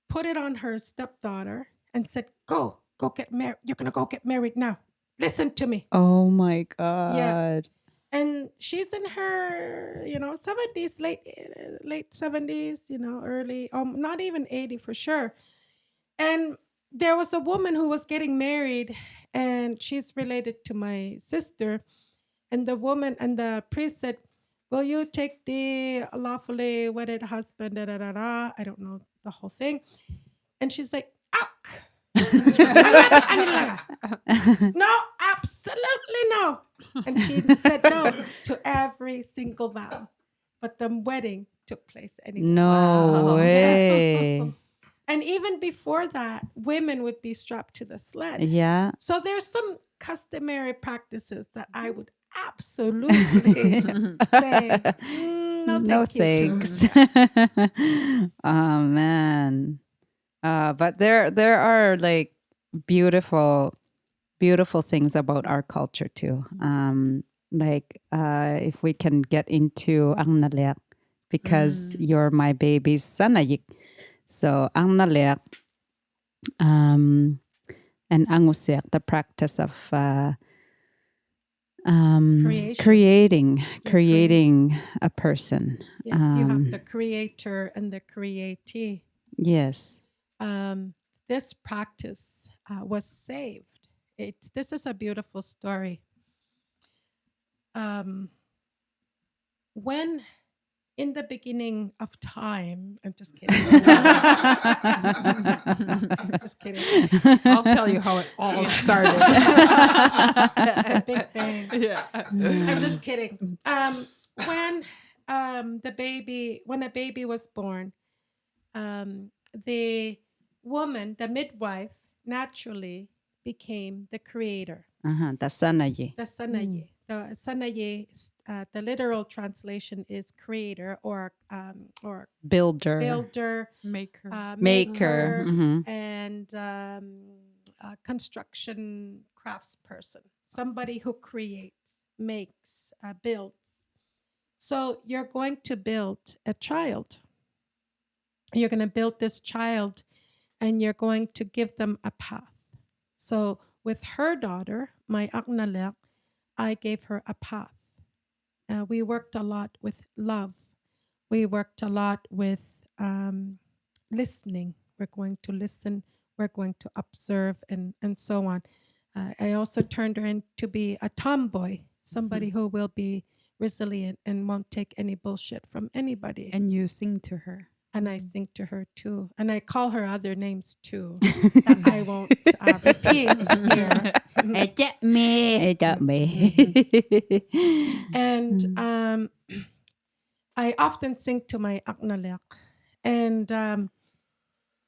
put it on her stepdaughter, and said, "Go get married. You're gonna go get married now. Listen to me." Oh my God. And she's in her, 70s, late 70s, early, not even 80 for sure. And there was a woman who was getting married, and she's related to my sister. And the woman and the priest said, "Will you take the lawfully wedded husband?" Da, da, da, da. I don't know the whole thing. And she's like, "Auk." No, absolutely no. And she said no to every single vow. But the wedding took place anyway. No way. And even before that, women would be strapped to the sled. Yeah. So there's some customary practices that I would absolutely say, no thanks. Oh man. But there are like beautiful things about our culture too. Like if we can get into Innaarulik, because you're my baby's sanayik. So Innaarulik and Angusik, the practice of creating a person. Yeah, you have the creator and the createe. Yes. This practice was saved. This is a beautiful story. When in the beginning of time, I'm just kidding. I'm just kidding. I'll tell you how it all started. The Big Bang. Yeah. I'm just kidding. When a baby was born, the woman, the midwife, naturally became the creator. The sanayi. The sanaye. The sanaye, the literal translation is creator or Builder. Maker. and construction craftsperson. Somebody who creates, makes, builds. So you're going to build a child. You're going to build this child, and you're going to give them a path. So with her daughter, my Innaarulik, I gave her a path. We worked a lot with love. We worked a lot with listening. We're going to listen. We're going to observe, and so on. I also turned her in to be a tomboy, somebody who will be resilient and won't take any bullshit from anybody. And you sing to her. And I sing to her too. And I call her other names too that I won't repeat here. It got me. And I often sing to my Innaarulik. And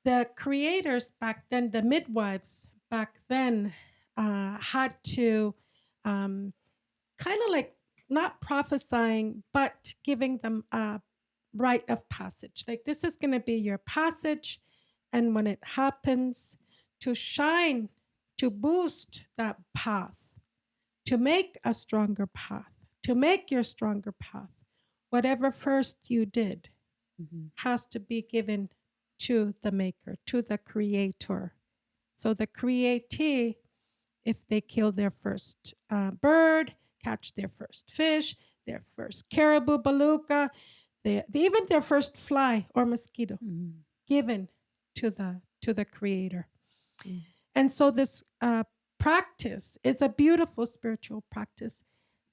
the creators back then, the midwives back then, had to kind of like not prophesying, but giving them a rite of passage. Like, this is going to be your passage. And when it happens, to shine, to boost that path, to make a stronger path, to make your stronger path, whatever first you did has to be given to the maker, to the creator. So the createe, if they kill their first bird, catch their first fish, their first caribou beluga, even their first fly or mosquito, given to the creator. And so this practice is a beautiful spiritual practice,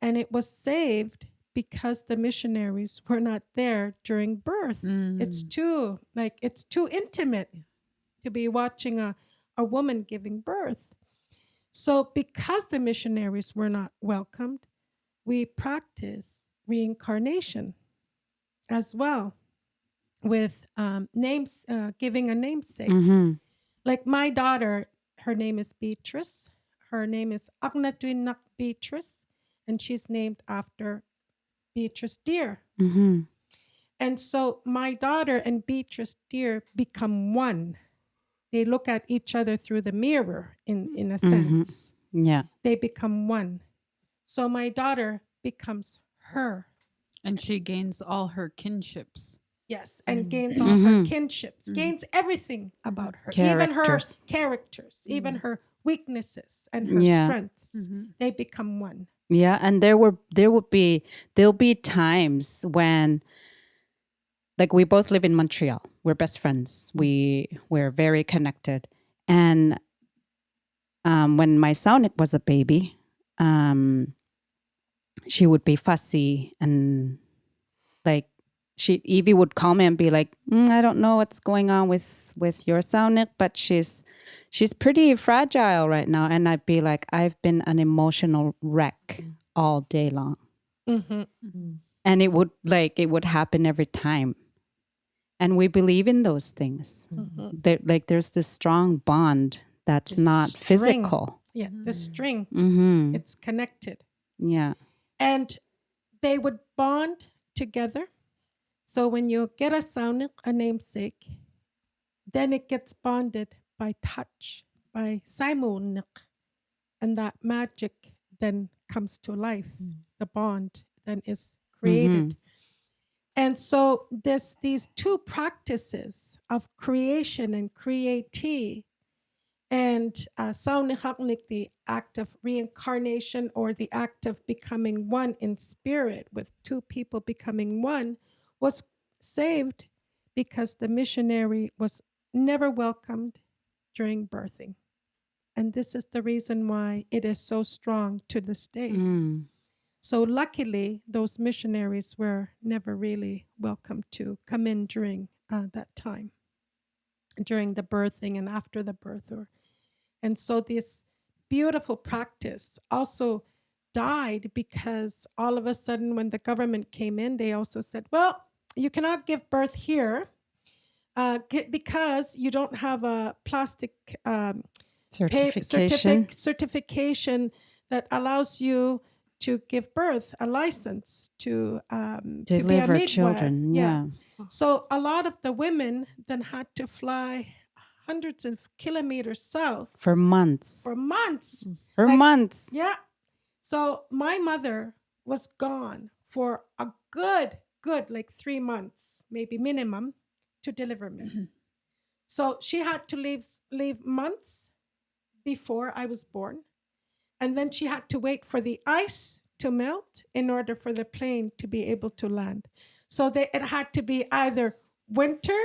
and it was saved because the missionaries were not there during birth. It's too intimate to be watching a woman giving birth. So because the missionaries were not welcomed, we practice reincarnation as well with names, giving a namesake. Like my daughter, her name is Beatrice. Her name is Agnatuinak Beatrice, and she's named after Beatrice Deer. And so my daughter and Beatrice Deer become one. They look at each other through the mirror in a sense. Yeah. They become one. So my daughter becomes her. And she gains all her kinships. Yes, and gains all her kinships, gains everything about her, even her characters, even her weaknesses and her strengths. They become one. Yeah, and there'll be times when, like, we both live in Montreal. We're best friends. We're very connected. And when my Saunik was a baby, she would be fussy, and like Evie would call me and be like, I don't know what's going on with your Saunik, but she's pretty fragile right now. And I'd be like, I've been an emotional wreck all day long. And it would happen every time. And we believe in those things. There's this strong bond that's not physical. Yeah, the string. It's connected. Yeah. And they would bond together. So when you get a Saunik, a namesake, then it gets bonded by touch, by Saimunik. And that magic then comes to life. The bond then is created. And so there's these two practices of creation and createe, and Saunihaknik, the act of reincarnation, or the act of becoming one in spirit, with two people becoming one, was saved because the missionary was never welcomed during birthing. And this is the reason why it is so strong to this day. So luckily, those missionaries were never really welcome to come in during that time, during the birthing and after the birth. And so this beautiful practice also died because all of a sudden when the government came in, they also said, well, you cannot give birth here because you don't have a plastic certification that allows you to give birth, a license to deliver be a children. Yeah. So a lot of the women then had to fly hundreds of kilometers south for months. Months. Yeah. So my mother was gone for a good like 3 months, maybe minimum, to deliver me. So she had to leave months before I was born. And then she had to wait for the ice to melt in order for the plane to be able to land. So it had to be either winter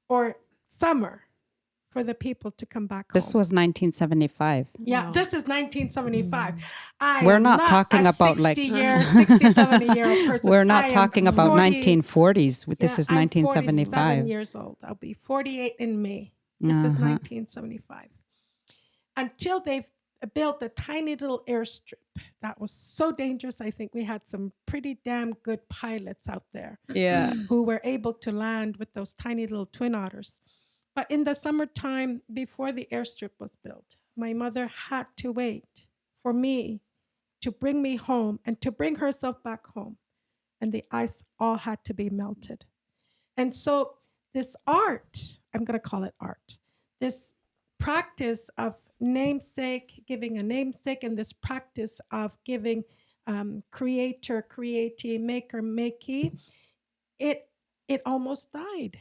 or summer for the people to come back home. This was 1975. Yeah, wow. This is 1975. We're not talking about 60, 70-year-old person. We're not talking about 1940s. This is 1975. I'm 47 years old. I'll be 48 in May. This is 1975. Until they've built a tiny little airstrip that was so dangerous. I think we had some pretty damn good pilots out there who were able to land with those tiny little twin otters. But in the summertime, before the airstrip was built, my mother had to wait for me to bring me home and to bring herself back home. And the ice all had to be melted. And so this art, I'm going to call it art, this practice of namesake, giving a namesake, and this practice of giving creator, createe, maker, makee, it almost died.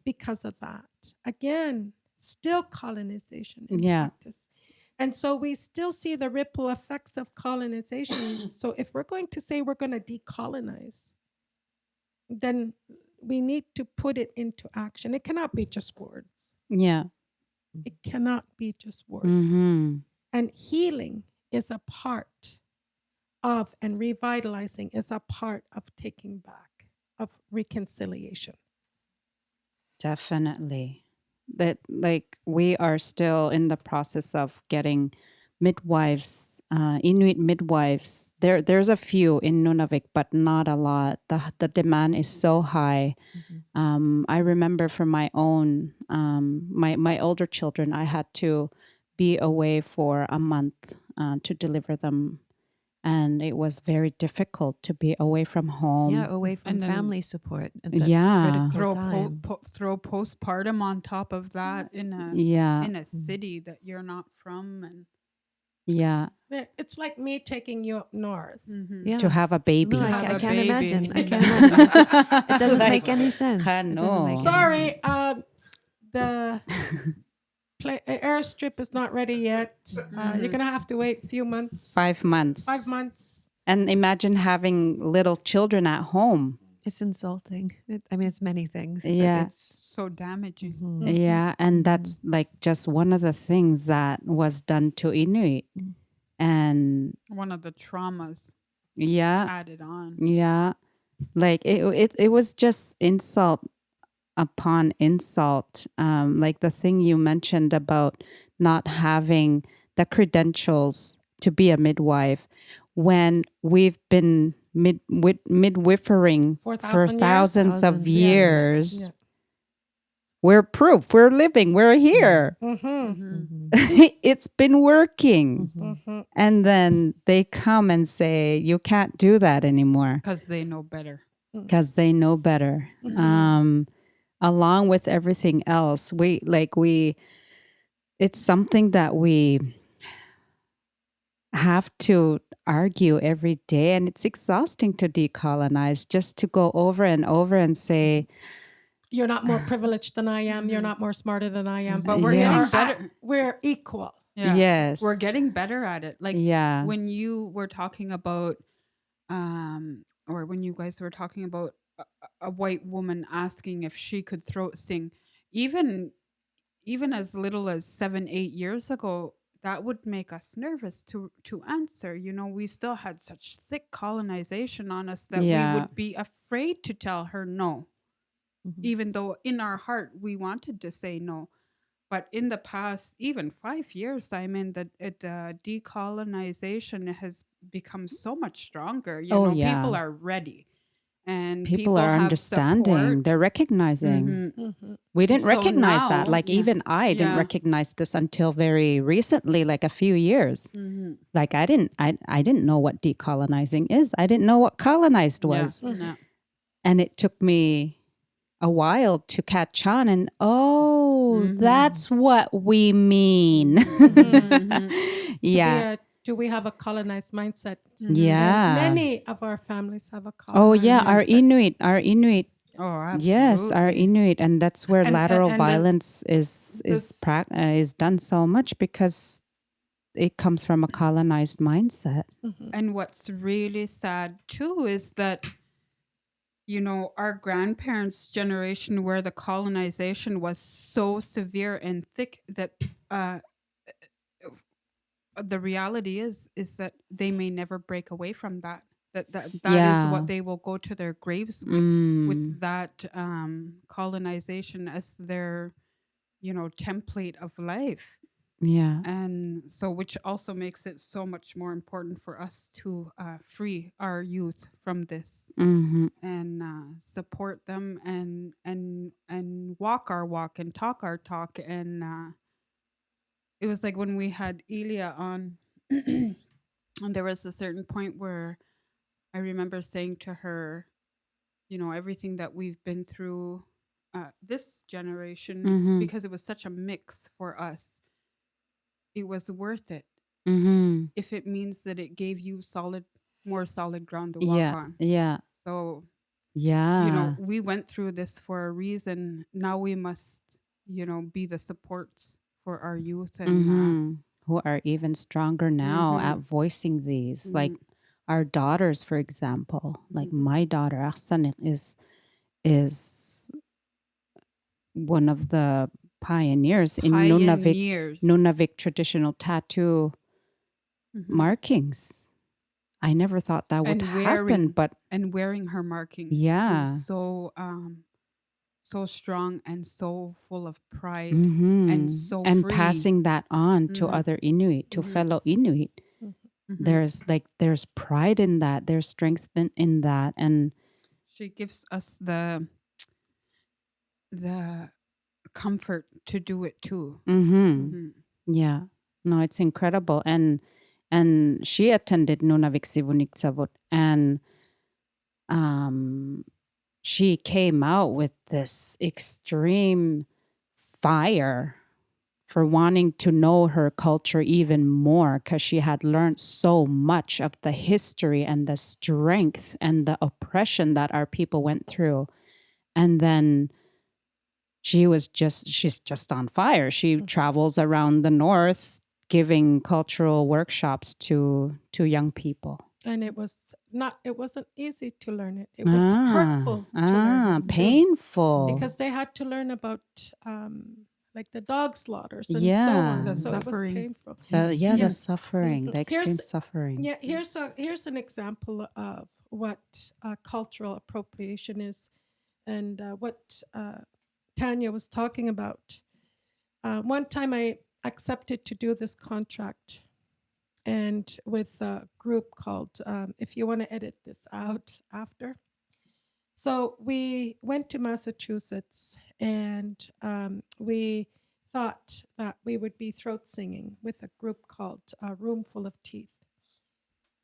Because of that. Again, still colonization in practice. And so we still see the ripple effects of colonization. So if we're going to say we're going to decolonize, then we need to put it into action. It cannot be just words. Yeah. It cannot be just words. Mm-hmm. And healing is a part of and revitalizing is a part of taking back, of reconciliation. Definitely. That like we are still in the process of getting midwives, Inuit midwives. There's a few in Nunavik, but not a lot. The demand is so high. I remember from my own my older children, I had to be away for a month to deliver them, and it was very difficult to be away from home. Yeah, away from And then- family support. At that Yeah. critical time. Throw postpartum on top of that in Yeah, a city that you're not from, and yeah. It's like me taking you up north. Yeah. To have a baby. No, Have I a can't baby. imagine. I can't imagine. It doesn't make any sense. I It doesn't know. make any Sorry, sense. the airstrip is not ready yet. You're gonna have to wait a few months. 5 months. 5 months. And imagine having little children at home. It's insulting. I mean, it's many things. But Yeah. it's, so damaging. Yeah, and that's like just one of the things that was done to Inuit. And One of the traumas yeah, added on. yeah. Like it was just insult upon insult. Like the thing you mentioned about not having the credentials to be a midwife when we've been midwiferying for 4,000 years? thousands of Thousands, years. Yeah. We're proof. We're living. We're here. It's been working. And then they come and say, you can't do that anymore Because they know better. because they know better. Along with everything else, it's something that we have to argue every day, and it's exhausting to decolonize, just to go over and over and say, You're not more privileged than I am. You're not more smarter than I am. But we're Yeah. getting better. We're equal. Yeah. yes. We're getting better at it. Like Yeah. when you were talking about, or when you guys were talking about a white woman asking if she could throat sing, even as little as 7-8 years ago, that would make us nervous to answer. You know, we still had such thick colonization on us that Yeah. we would be afraid to tell her no, even though in our heart we wanted to say no. But in the past, even 5 years, I mean, the decolonization has become so much stronger. You Oh, know, yeah. people are ready, and People are have understanding. support. They're recognizing. Mhm. We didn't So recognize that. now- Like yeah. even I didn't Yeah. recognize this until very recently, like a few years. Like I didn't know what decolonizing is. I didn't know what colonized was. Yeah. And it took me a while to catch on and that's what we mean. Yeah. Do we have a colonized mindset? Yeah. Many of our families have a colonized Oh yeah, our mindset. Inuit. Oh, absolutely. Yes, our Inuit, and that's where And- lateral and the- violence is done so much because it comes from a colonized mindset. And what's really sad too is that, you know, our grandparents' generation, where the colonization was so severe and thick, that the reality is that they may never break away from that. That Yeah. is what they will go to their graves with that colonization as their, you know, template of life. Yeah. And so, which also makes it so much more important for us to free our youth from this and support them and walk our walk and talk our talk. And it was like when we had Elia on, and there was a certain point where I remember saying to her, you know, everything that we've been through this generation, because it was such a mix for us, it was worth it if it means that it gave you more solid ground to walk on. Yeah. So, Yeah. you know, we went through this for a reason. Now we must, you know, be the supports for our youth and who are even stronger now at voicing these. Like our daughters, for example, like my daughter, Ahsan, is one of the pioneers in Nunavik traditional tattoo markings. I never thought that would and happen, but wearing her markings yeah. too, so strong and so full of pride and Mm-hmm. so And free. passing that on to Mhm. other Inuit, to Mhm. fellow Inuit. Mhm. Mhm. There's pride in that. There's strength in that. And She gives us the comfort to do it too. mm-hmm. Mhm. Yeah. No, it's incredible. And she attended Nunavik Sivuniksavut, and she came out with this extreme fire for wanting to know her culture even more, because she had learned so much of the history and the strength and the oppression that our people went through. And then she's just on fire. She travels around the north giving cultural workshops to young people. And it wasn't easy to learn it. It was hurtful to learn it too, Painful. because they had to learn about like the dog slaughters and so Yeah. on. The So it was suffering. painful. The suffering, the extreme Here's- suffering. Yeah, here's an example of what cultural appropriation is, and what Tanya was talking about. One time I accepted to do this contract, and with a group called, if you want to edit this out after. So we went to Massachusetts, and we thought that we would be throat singing with a group called Room Full of Teeth.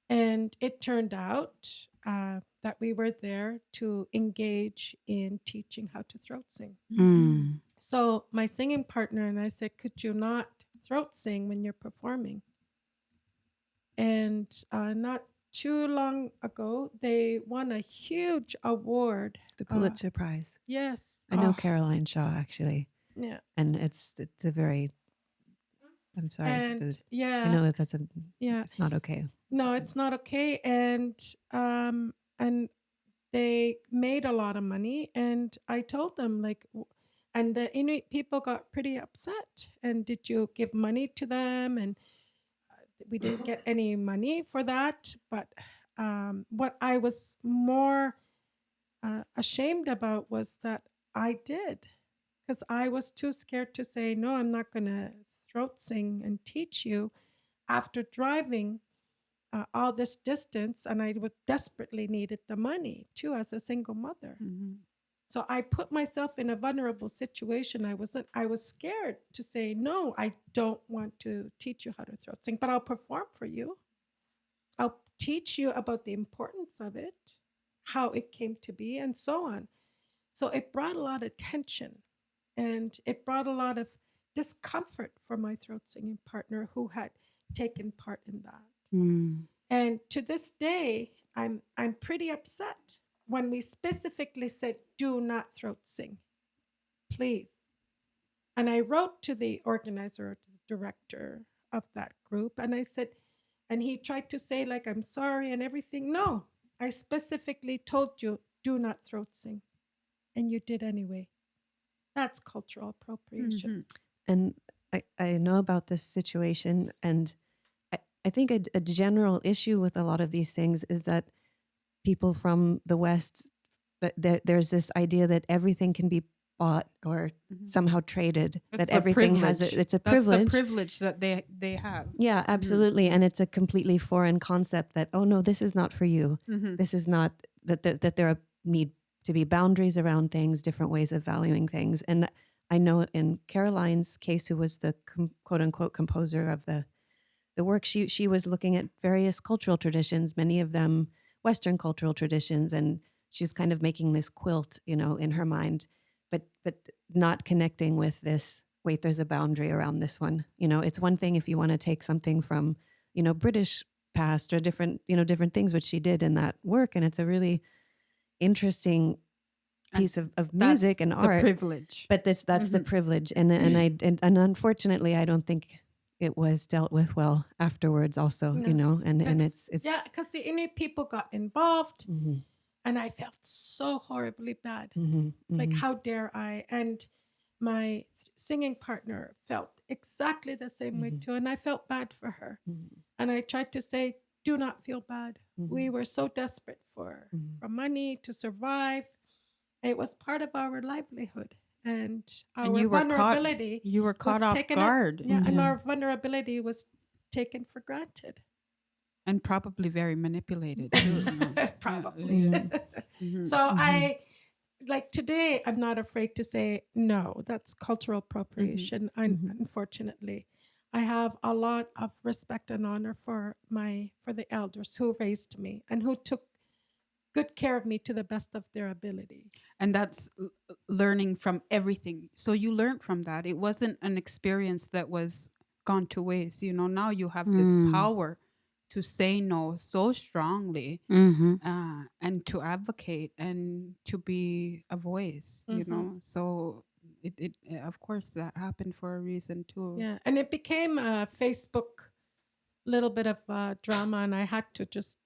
And it turned out that we were there to engage in teaching how to throat sing. Mm. So my singing partner and I said, could you not throat sing when you're performing? And not too long ago, they won a huge award. The Pulitzer Prize. Yes. I know Oh. Caroline Shaw, actually. Yeah. And it's a very, I'm sorry. And yeah. I know that's Yeah. it's not okay. No, it's not okay. And they made a lot of money. And I told them, like, and the Inuit people got pretty upset. And did you give money to them? And we didn't get any money for that. But what I was more ashamed about was that I did, because I was too scared to say, no, I'm not going to throat sing and teach you after driving all this distance. And I would desperately needed the money too, as a single mother. Mhm. So I put myself in a vulnerable situation. I was scared to say, no, I don't want to teach you how to throat sing, but I'll perform for you. I'll teach you about the importance of it, how it came to be, and so on. So it brought a lot of tension, and it brought a lot of discomfort for my throat singing partner who had taken part in that. Mm. And to this day, I'm pretty upset when we specifically said, do not throat sing, please. And I wrote to the organizer, or to the director of that group, and I said, and he tried to say, like, I'm sorry and everything. No, I specifically told you, do not throat sing. And you did anyway. That's cultural appropriation. Mhm. And I know about this situation, and I think a general issue with a lot of these things is that people from the West, there's this idea that everything can be bought or Mhm. somehow traded, It's that a everything has privilege. it's a That's the privilege. privilege that they have. Yeah, absolutely. And it's a completely foreign concept that, oh no, this is not for you. Mhm. This is not, that there need to be boundaries around things, different ways of valuing things. And I know in Caroline's case, who was the quote unquote composer of the work, she was looking at various cultural traditions, many of them Western cultural traditions, and she was kind of making this quilt, in her mind, but not connecting with this. Wait, there's a boundary around this one. It's one thing if you want to take something from, British past or different things, which she did in that work, and it's a really interesting piece of music and the art. privilege. But that's the privilege, and unfortunately, I don't think it was dealt with well afterwards. Also, No. and it's Yeah, because the Inuit people got involved, Mhm, and I felt so horribly bad. mhm, Like, mhm, how dare I? And my singing partner felt exactly the same way Mhm. too, and I felt bad for her. mhm. And I tried to say, do not feel bad. We were so desperate for money to survive. It was part of our livelihood, and our you were vulnerability. You were caught was off taken guard. and our vulnerability was taken for granted. And probably very manipulated too. Probably. So I, like today, I'm not afraid to say no. That's cultural appropriation. Unfortunately, I have a lot of respect and honor for the elders who raised me and who took good care of me to the best of their ability. And that's learning from everything. So you learned from that. It wasn't an experience that was gone to waste. You know, now you have this power to say no so strongly, and to advocate and to be a voice, you know. So it of course that happened for a reason too. Yeah, and it became a Facebook little bit of drama, and I had to just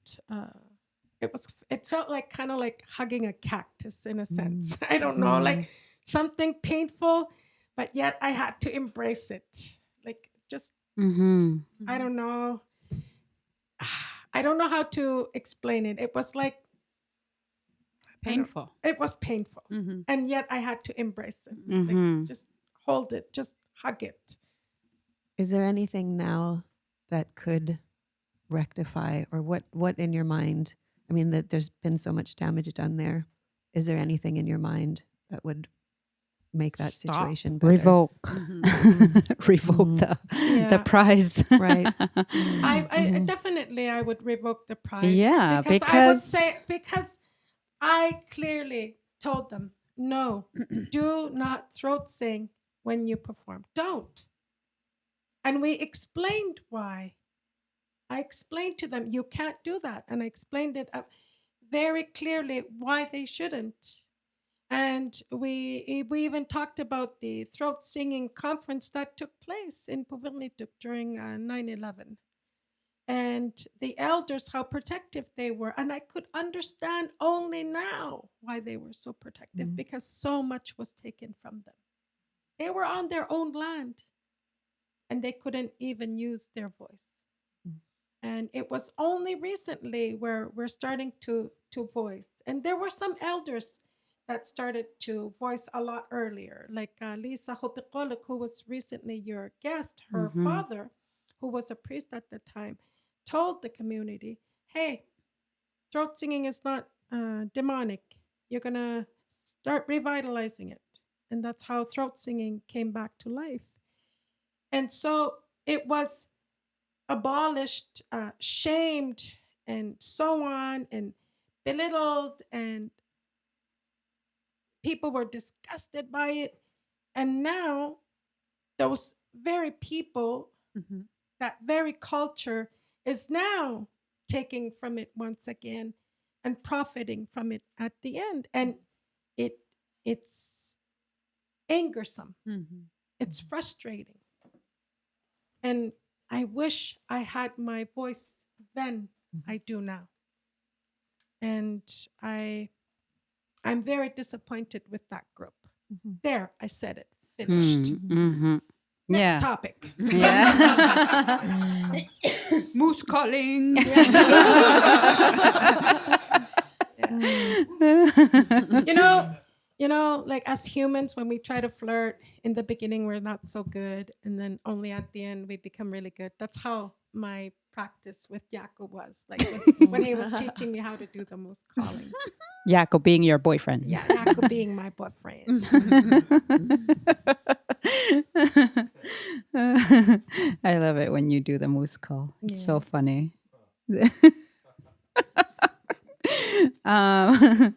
it felt like kind of like hugging a cactus in a sense. I don't know, like something painful, but yet I had to embrace it. Like just I don't know. I don't know how to explain it. It was like Painful. It was painful, and yet I had to embrace it. Like, just hold it, just hug it. Is there anything now that could rectify, or what in your mind? I mean, that there's been so much damage done there. Is there anything in your mind that would make that situation better? Revoke the prize. Right. I definitely I would revoke the prize. Yeah, I would say, because I clearly told them, no, do not throat sing when you perform. Don't. And we explained why. I explained to them, you can't do that. And I explained it very clearly why they shouldn't. And we even talked about the throat singing conference that took place in Puvirnituk during 9/11. And the elders, how protective they were. And I could understand only now why they were so protective, because so much was taken from them. They were on their own land, and they couldn't even use their voice. And it was only recently where we're starting to voice. And there were some elders that started to voice a lot earlier, like Lisa Hopikoluk, who was recently your guest. Her father, who was a priest at the time, told the community, hey, throat singing is not demonic. You're going to start revitalizing it. And that's how throat singing came back to life. And so it was abolished, shamed, and so on, and belittled, and people were disgusted by it. And now those very people, that very culture is now taking from it once again and profiting from it at the end. And it's angersome. It's frustrating. And I wish I had my voice then. I do now. And I'm very disappointed with that group. There, I said it. Finished. Next topic. Yeah. Moose calling. You know, like as humans, when we try to flirt, in the beginning we're not so good, and then only at the end we become really good. That's how my practice with Jaco was, like when he was teaching me how to do the moose calling. Jaco being your boyfriend. Yeah, Jaco being my boyfriend. I love it when you do the moose call. It's so funny. I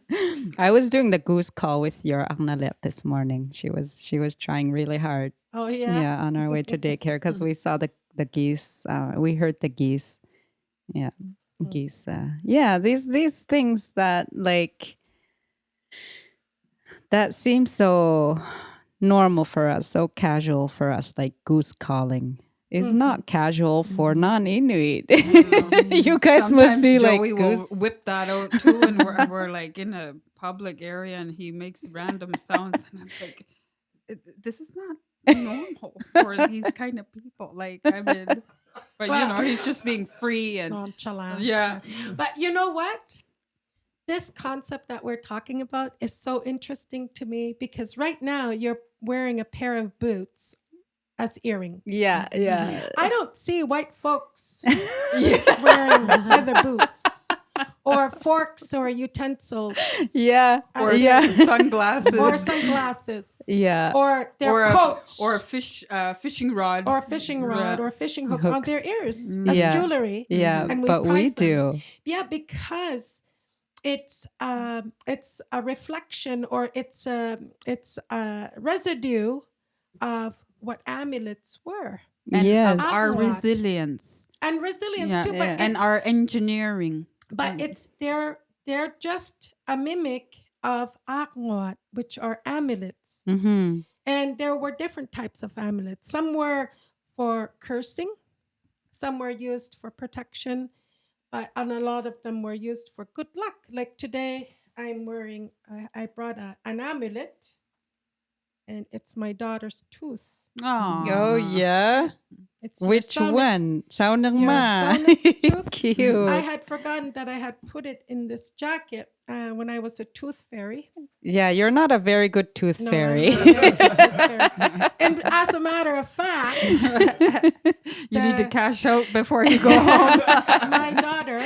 was doing the goose call with your Arnalet this morning. She was trying really hard. Oh yeah. Yeah, on our way to daycare, because we saw the geese. We heard the geese. Yeah, geese. Yeah, these things that that seem so normal for us, so casual for us, like goose calling. Is not casual for non-Inuit. You guys must be Joey like, will goose. whip that out too, and we're like in a public area, and he makes random sounds, and I'm like, this is not normal for these kind of people. Like, I mean, But Well- he's just being free and nonchalant. yeah. But you know what? This concept that we're talking about is so interesting to me because right now you're wearing a pair of boots as earring. Yeah, yeah. I don't see white folks wearing leather boots or forks or utensils Yeah. Or yeah. sunglasses. or sunglasses Yeah. or their or coats or a fishing rod. or a fishing rod or a fishing hook on their ears as Yeah. jewelry. Yeah, And we but we price them. do. Yeah, because it's a reflection or it's a residue of what amulets were And Yes. of our Aquat. resilience. and resilience Yeah, too. But and it's, our engineering. but it's they're just a mimic of Aquat, which are amulets. Mm-hmm. And there were different types of amulets. Some were for cursing, some were used for protection, and a lot of them were used for good luck. Like today, I'm wearing, I brought an amulet, and it's my daughter's tooth. Oh, yeah. It's your Which sauna- one? Saunang your ma. saunang tooth. Cute. I had forgotten that I had put it in this jacket when I was a tooth fairy. Yeah, you're not a very good tooth No, I'm fairy. not a very good tooth fairy. And as a matter of fact, You need to The- cash out before you go home. my daughter,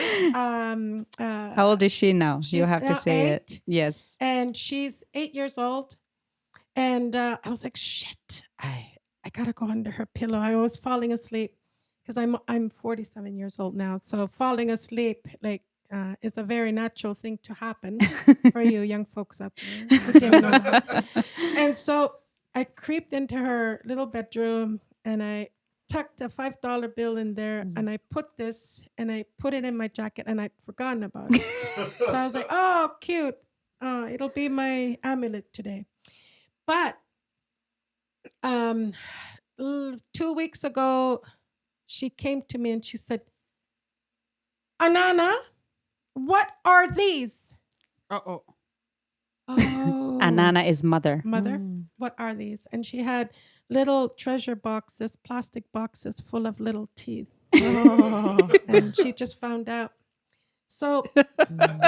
How old is she now? You she's have to now say it. 8. Yes. and she's 8 years old. And I was like, shit, I gotta go under her pillow. I was falling asleep because I'm 47 years old now. So falling asleep is a very natural thing to happen for you young folks up there who didn't know that. And so I creeped into her little bedroom and I tucked a $5 bill in there and I put this and I put it in my jacket and I'd forgotten about it. So I was like, oh, cute. It'll be my amulet today. But 2 weeks ago, she came to me and she said, Anana, what are these? Uh-oh. Oh, Anana is mother. mother, Mm. what are these? And she had little treasure boxes, plastic boxes full of little teeth. And she just found out. So,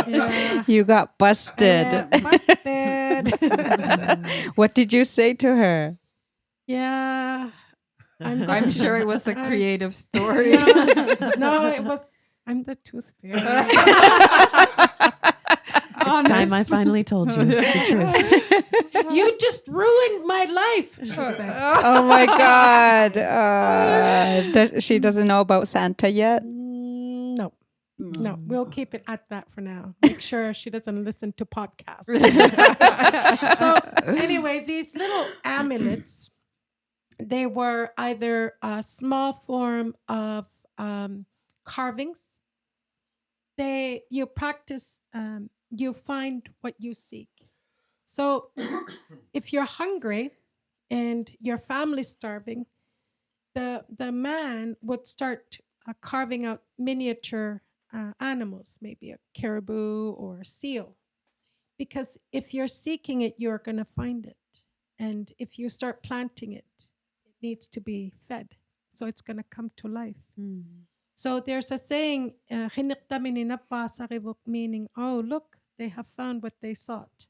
yeah. You got busted. Busted. What did you say to her? Yeah. I'm sure it was a creative story. No, it was. I'm the tooth fairy. It's time I finally told you the truth. You just ruined my life. She said. Oh my God. She doesn't know about Santa yet? No. No, we'll keep it at that for now. Make sure she doesn't listen to podcasts. So anyway, these little amulets, they were either a small form of carvings. You practice, you find what you seek. So if you're hungry and your family's starving, the man would start carving out miniature animals, maybe a caribou or a seal. Because if you're seeking it, you're going to find it. And if you start planting it, it needs to be fed. So it's going to come to life. So there's a saying, meaning, oh, look, they have found what they sought.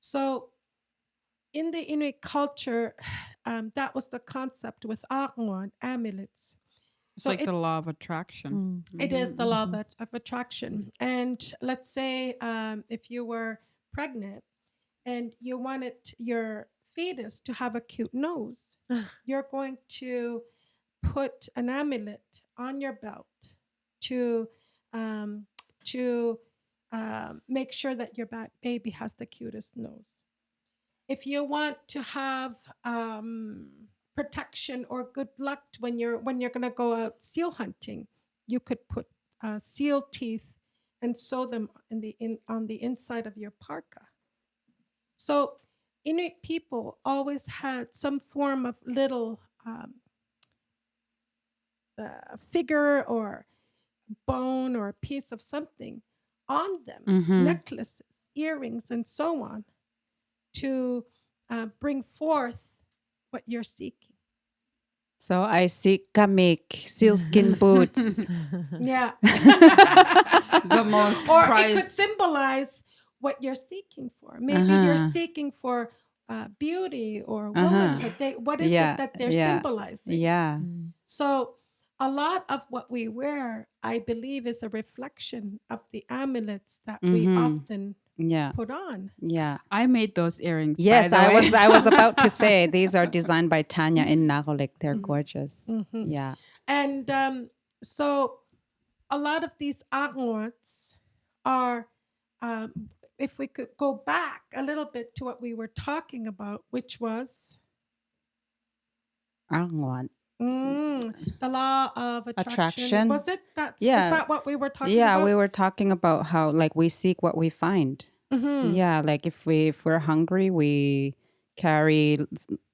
So in the Inuit culture, that was the concept with Aqwan, amulets. It's So like the law of attraction. it is the law of attraction. And let's say if you were pregnant and you wanted your fetus to have a cute nose, you're going to put an amulet on your belt to make sure that your baby has the cutest nose. If you want to have protection or good luck when you're going to go out seal hunting, you could put seal teeth and sew them on the inside of your parka. So Inuit people always had some form of little figure or bone or a piece of something on them, necklaces, earrings, and so on, to bring forth what you're seeking. So I see kamik, sealskin boots. Yeah. The most Or it could prized. symbolize what you're seeking for. Maybe you're seeking for beauty or womanhood. What is it that they're symbolizing? Yeah. So a lot of what we wear, I believe, is a reflection of the amulets that we often Yeah. put on. Yeah. I made those earrings. Yes, by the way. I was about to say these are designed by Tanya in Innaarulik. They're gorgeous. Yeah. And so a lot of these artworks are, if we could go back a little bit to what we were talking about, which was Angwan. the law of Attraction. Was it? Is Yeah. that what we were talking Yeah, about? we were talking about how like we seek what we find. Yeah, like if we're hungry, we carry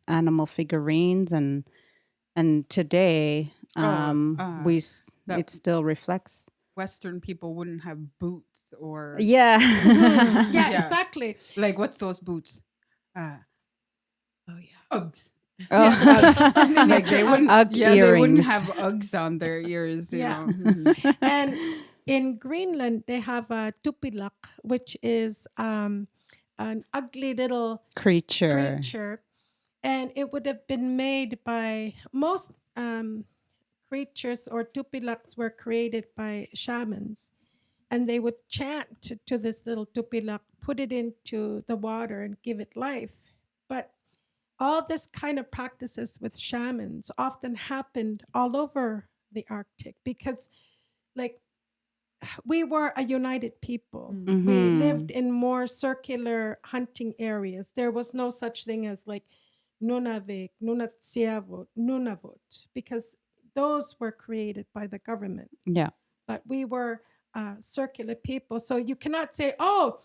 animal figurines and today it still reflects. Western people wouldn't have boots or Yeah. Yeah, exactly. like what's those boots? Uggs. Oh. Like they wouldn't. Ugg They wouldn't earrings. have Uggs on their ears. You Yeah. know. And in Greenland, they have a tupilak, which is an ugly little creature. And it would have been made by most creatures, or tupilaks were created by shamans. And they would chant to this little tupilak, put it into the water and give it life. But all this kind of practices with shamans often happened all over the Arctic because, like, we were a united people. We lived in more circular hunting areas. There was no such thing as like Nunavik, Nunatsiavut, Nunavut, because those were created by the government. Yeah. But we were circular people. So you cannot say, oh,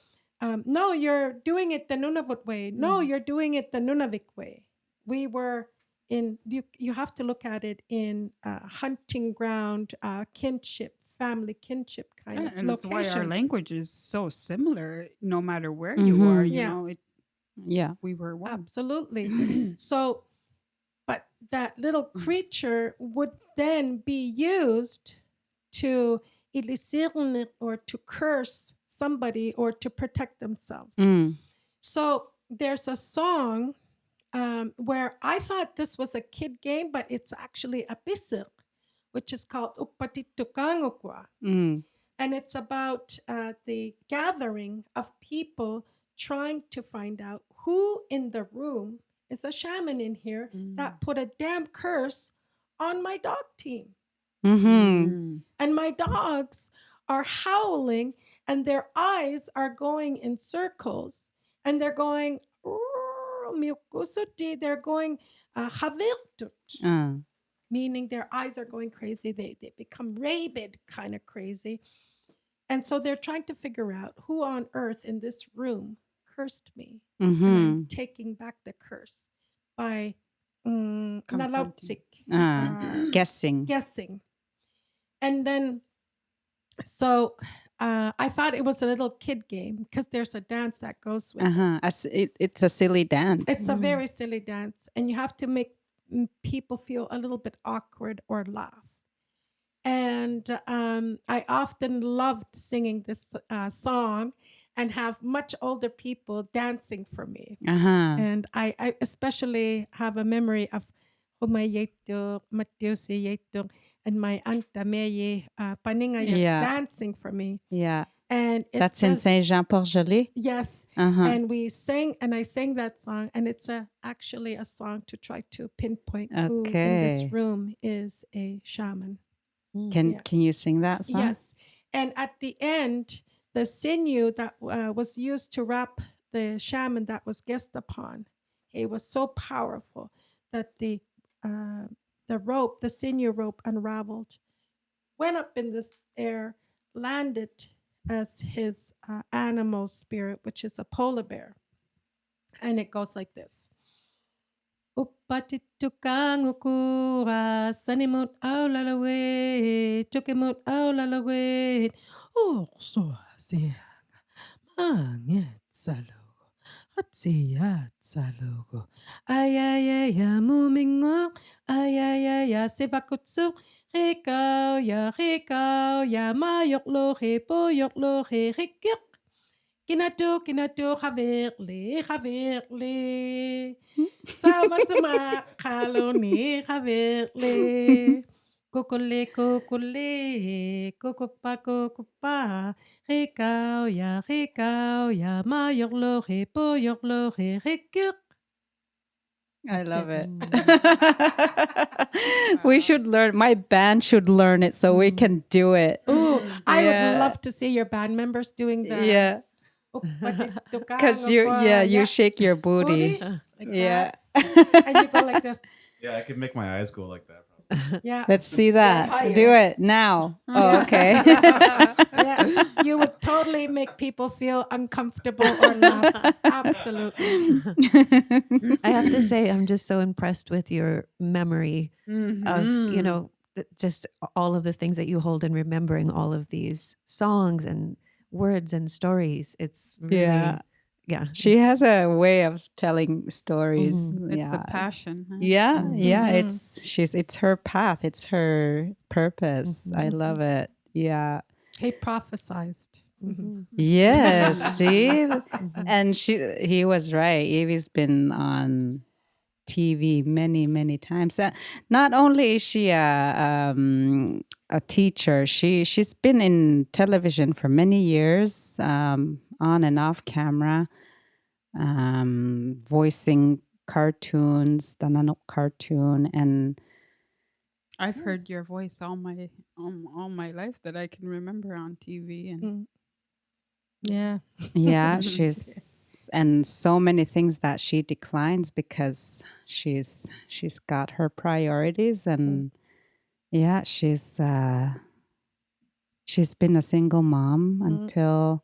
no, you're doing it the Nunavut way. No, you're doing it the Nunavik way. We were in, you have to look at it in hunting ground, kinship, family kinship kind of And that's why our location. language is so similar, no matter where you are. You Yeah. know, Yeah. we were one. Absolutely. So, but that little creature would then be used to illusion or to curse somebody or to protect themselves. So there's a song where I thought this was a kid game, but it's actually a bisir, which is called Upatitukangukwa. And it's about the gathering of people trying to find out who in the room is a shaman in here that put a damn curse on my dog team. And my dogs are howling and their eyes are going in circles and they're going, they're going, meaning their eyes are going crazy. They become rabid kind of crazy. And so they're trying to figure out who on earth in this room cursed me. And I'm taking back the curse by nalautzik, Guessing. And then, so I thought it was a little kid game because there's a dance that goes with it. It's a silly dance. It's a very silly dance. And you have to make people feel a little bit awkward or laugh. And I often loved singing this song and have much older people dancing for me. And I especially have a memory of Humayeto, Mateusi and my aunt Meye Paningaya dancing for me. Yeah. And that's in Saint Jean Port Joli. Yes. And we sang, and I sang that song, and it's actually a song to try to pinpoint who in this room is a shaman. Can you sing that song? Yes. And at the end, the sinew that was used to wrap the shaman that was guessed upon, it was so powerful that the rope, the sinew rope, unraveled, went up in the air, landed as his animal spirit, which is a polar bear. And it goes like this. Upatitukang ukura sanimut aulalawe tukimut aulalawe oh so siang manget salo Hatsiya tsalogo. Ayayaya mumingo. Ayayaya sebakutsu. Rikau ya mayoklo he poyoklo he rikyuk. Kinatu haverle. Sama kaloni haverle. Kokole kokopa. Rikau ya mayoklo he poyoklo he rikyuk. I That's love it. it. We should learn. My band should learn it so we can do it. Ooh, I would Yeah. love to see your band members doing the Yeah. Because you shake your booty. like Yeah. that, and you go like this. Yeah, I could make my eyes go like that. Probably. Yeah, Let's see that. higher. Do it now. Oh, Yeah. okay. yeah. You would totally make people feel uncomfortable or laugh. Absolutely. I have to say, I'm just so impressed with your memory of, just all of the things that you hold and remembering all of these songs and words and stories. It's really, Yeah. yeah. She has a way of telling stories. It's Yeah. the passion. Huh? Yeah, yeah. Mhm. It's her path. It's her purpose. I love it. Yeah. He prophesied. Yes. See, and he was right. Evie's been on TV many times. Not only is she a teacher, she's been in television for many years, on and off camera, voicing cartoons, the Nanok cartoon, and I've heard your voice all my life that I can remember on TV, and Yeah. yeah, she's and so many things that she declines because she's got her priorities, and yeah, she's been a single mom until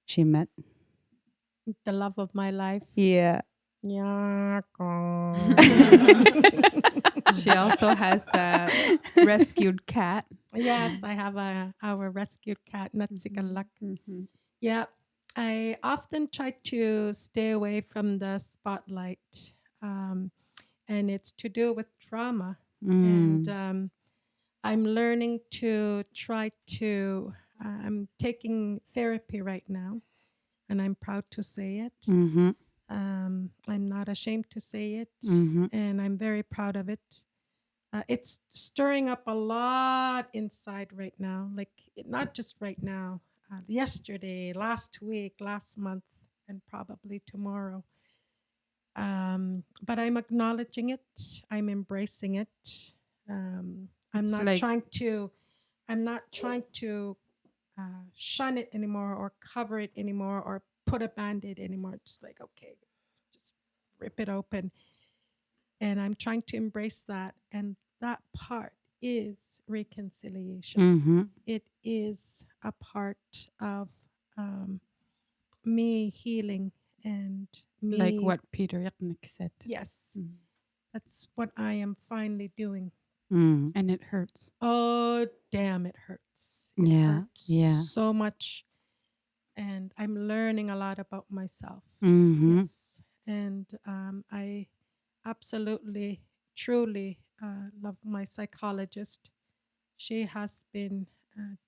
she met The love of my life. yeah. Yeah. she also has a rescued cat. Yes, I have our rescued cat, Natsikalak. Yeah, I often try to stay away from the spotlight, and it's to do with trauma. And I'm learning to try to. I'm taking therapy right now, and I'm proud to say it. Mm-hmm. I'm not ashamed to say it, Mm-hmm. and I'm very proud of it. It's stirring up a lot inside right now, like not just right now, yesterday, last week, last month, and probably tomorrow. But I'm acknowledging it. I'm embracing it. I'm It's not like- trying to. I'm not trying to shun it anymore, or cover it anymore, or put a band-aid anymore. It's like, okay, just rip it open. And I'm trying to embrace that. And that part is reconciliation. Mm-hmm. It is a part of me healing and me. like what Peter Yeknik said. Yes, Mm. that's what I am finally doing. Mm. And it hurts. Oh, damn, it hurts. It Yeah, hurts yeah. so much. And I'm learning a lot about myself. Mm-hmm. Yes. And I absolutely, truly love my psychologist. She has been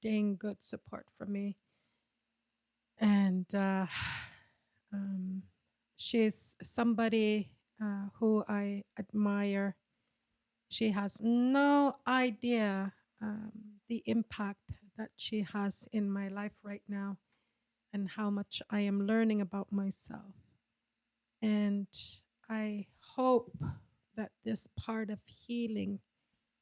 dang good support for me. And she's somebody who I admire. She has no idea the impact that she has in my life right now, and how much I am learning about myself. And I hope that this part of healing,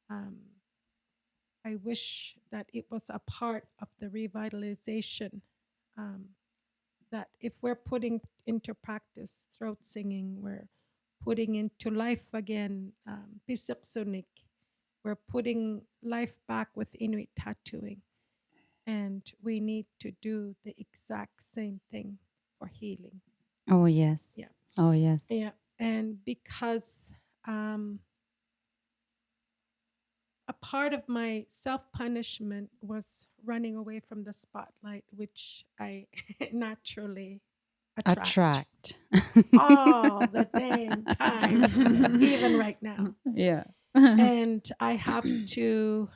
I wish that it was a part of the revitalization. That if we're putting into practice throat singing, we're putting into life again, Bisik Sunik, we're putting life back with Inuit tattooing. And we need to do the exact same thing for healing. Oh yes. Yeah. Oh yes. Yeah. And because a part of my self-punishment was running away from the spotlight, which I naturally Attract. all the damn time, even right now. Yeah. And I have to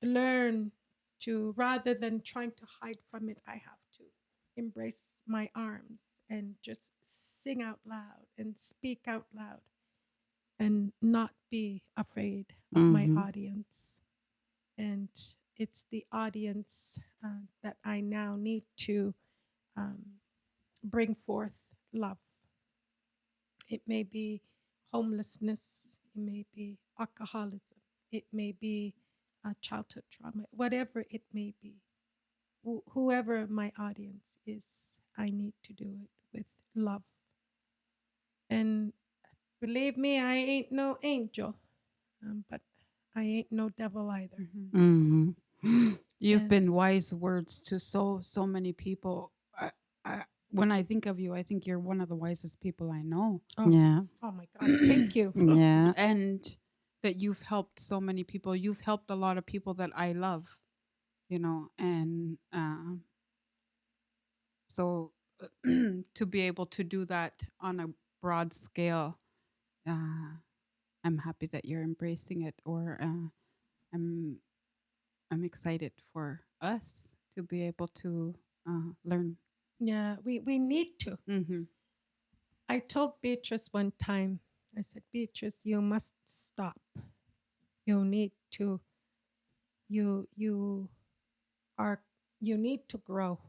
learn to, rather than trying to hide from it, I have to embrace my arms and just sing out loud and speak out loud and not be afraid of my Mhm. audience. And it's the audience that I now need to bring forth love. It may be homelessness, it may be alcoholism, it may be childhood trauma, whatever it may be. Whoever my audience is, I need to do it with love. And believe me, I ain't no angel, but I ain't no devil either. Mhm. You've And- been wise words to so many people. When I think of you, I think you're one of the wisest people I know, Oh, Yeah. oh my God, thank you. Yeah. and that you've helped so many people. You've helped a lot of people that I love, and so to be able to do that on a broad scale, I'm happy that you're embracing it, or I'm excited for us to be able to learn. Yeah, we need to. Mm-hmm. I told Beatrice one time, I said, Beatrice, you must stop. You need to, you are, you need to grow.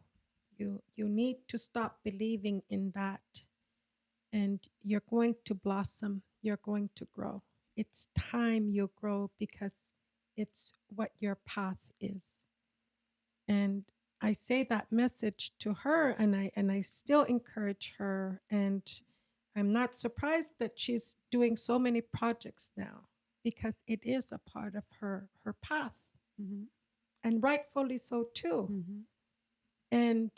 You need to stop believing in that, and you're going to blossom. You're going to grow. It's time you grow because it's what your path is. And I say that message to her, and I still encourage her, and I'm not surprised that she's doing so many projects now because it is a part of her path, Mm-hmm. and rightfully so too. Mm-hmm. And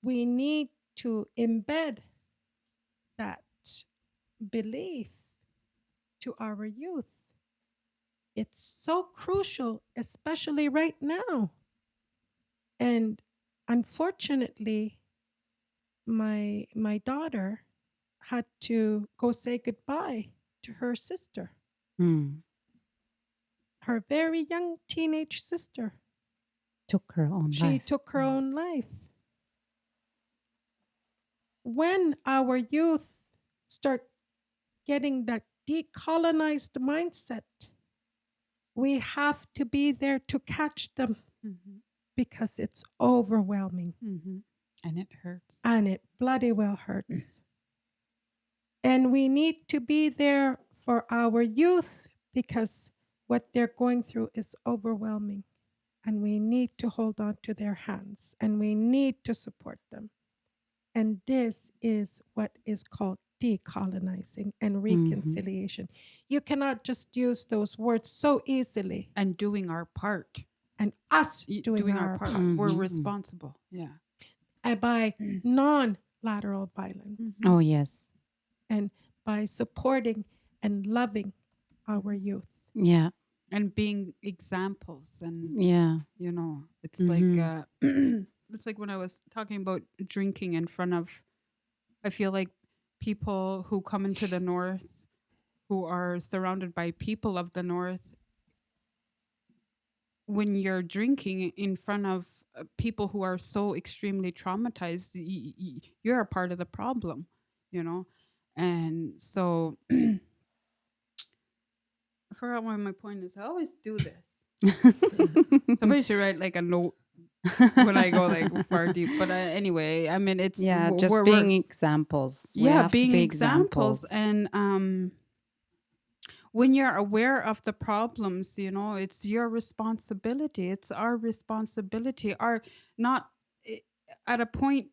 we need to embed that belief to our youth. It's so crucial, especially right now. And unfortunately, my daughter had to go say goodbye to her sister, Mm. her very young teenage sister. Took her own She life. took her own life. When our youth start getting that decolonized mindset, we have to be there to catch them Mm-hmm. because it's overwhelming Mm-hmm. And it hurts. and it bloody well hurts. And we need to be there for our youth because what they're going through is overwhelming. And we need to hold on to their hands and we need to support them. And this is what is called decolonizing and reconciliation. You cannot just use those words so easily. And doing our part. And us doing our part. We're Mhm. responsible. Yeah. And by non-lateral violence Oh, yes. and by supporting and loving our youth. Yeah. And being examples, and Yeah. it's Mhm. like it's like when I was talking about drinking in front of, I feel like people who come into the North, who are surrounded by people of the North, when you're drinking in front of people who are so extremely traumatized, you're a part of the problem, and so I forgot what my point is. I always do this. Somebody should write like a note when I go like far deep. But anyway, I mean, it's Yeah, just we're- being examples. We yeah, have being to be examples. examples. And when you're aware of the problems, it's your responsibility. It's our responsibility. Our not i- At a point,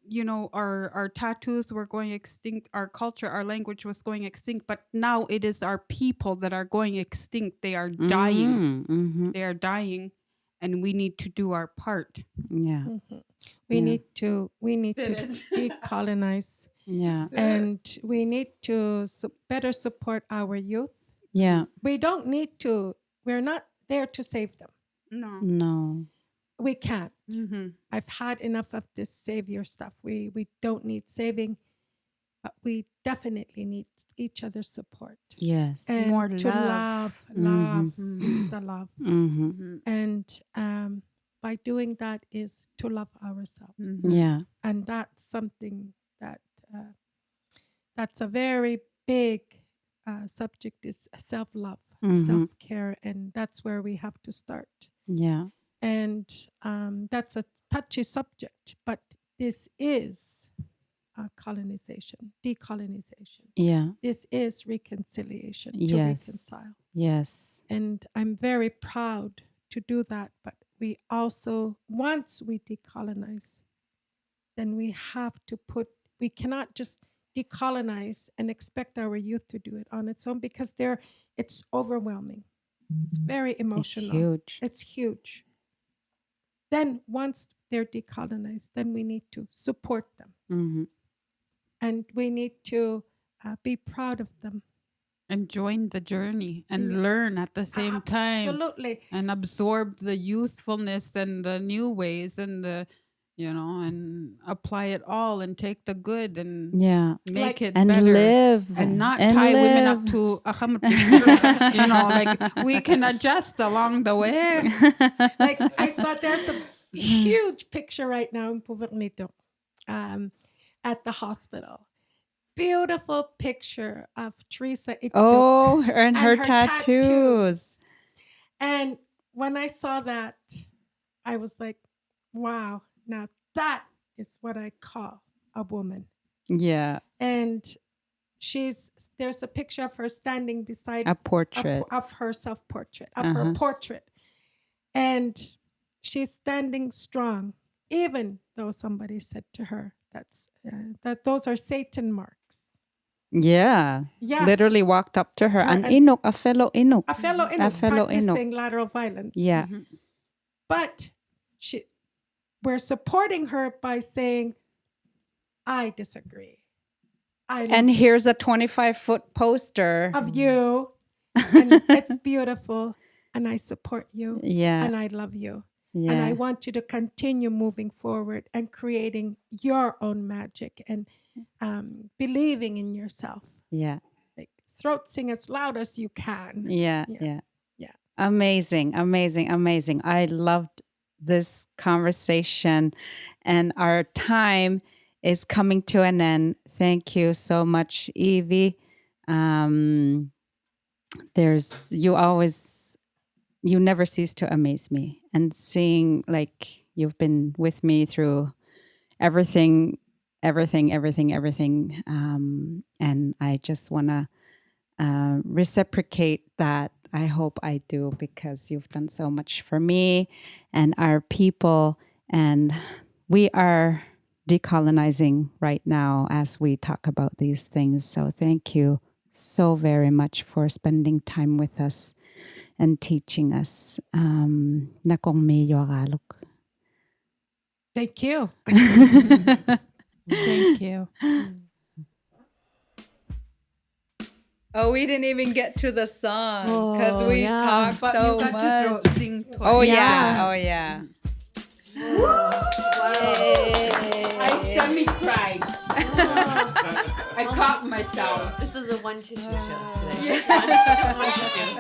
our tattoos were going extinct, our culture, our language was going extinct, but now it is our people that are going extinct. They are dying. Mhm. They are dying, and we need to do our part. Yeah. Mhm. We Yeah. need to Did it. decolonize, Yeah. and we need to better support our youth. Yeah. We don't need to. We're not there to save them. No. No. We can't. Mm-hmm. I've had enough of this savior stuff. We don't need saving, but we definitely need each other's support. Yes. And More to love. love Mhm. is the love. Mm-hmm. Mm-hmm. And by doing that is to love ourselves. Mm-hmm. Yeah. And that's something that that's a very big subject, is self-love, Mhm. self-care, and that's where we have to start. Yeah. And that's a touchy subject, but this is colonization, decolonization. Yeah. This is reconciliation, to Yes. reconcile. Yes. And I'm very proud to do that. But we also, once we decolonize, then we have to we cannot just decolonize and expect our youth to do it on its own, because it's overwhelming. It's very It's emotional. huge. It's huge. Then once they're decolonized, then we need to support them. Mm-hmm. And we need to be proud of them. And join the journey and Yeah. learn at the same time. Absolutely. And absorb the youthfulness and the new ways and and apply it all and take the good and Yeah. make Like- it And better. live. And not and tie women live. up to like we can adjust along the way. Like I saw there's a huge picture right now in Puvernito at the hospital. Beautiful picture of Teresa Ituk. Oh, and her her tattoos. And when I saw that, I was like, wow, now that is what I call a woman. Yeah. And there's a picture of her standing beside A portrait. of her self-portrait, of Uh-huh. her portrait. And she's standing strong, even though somebody said to her that those are Satan marks. Yeah. Yes. Literally walked up to her. An and- Inuk, a fellow Inuk. A fellow Inuit fellow Inuk. practicing lateral violence. Yeah. Mhm. But we're supporting her by saying, I disagree. I And love here's a 25-foot poster. of you, and it's beautiful, and I support you, Yeah. and I love you. Yeah. And I want you to continue moving forward and creating your own magic and believing in yourself. Yeah. Like throat sing as loud as you can. Yeah. Yeah. Yeah. Yeah. Amazing. Amazing. Amazing. I loved this conversation, and our time is coming to an end. Thank you so much, Evie. You never cease to amaze me, and seeing like you've been with me through everything. And I just want to reciprocate that. I hope I do, because you've done so much for me and our people, and we are decolonizing right now as we talk about these things. So thank you so very much for spending time with us and teaching us. Nakong medyo Innaarulik. Thank you. Thank you. Oh, we didn't even get to the song because Oh, we yeah. talked But so you got much. to sing twice. Oh yeah. Yeah. Oh yeah. I semi-cried. I caught myself. This was a one tissue show today. Yeah. Just one tissue.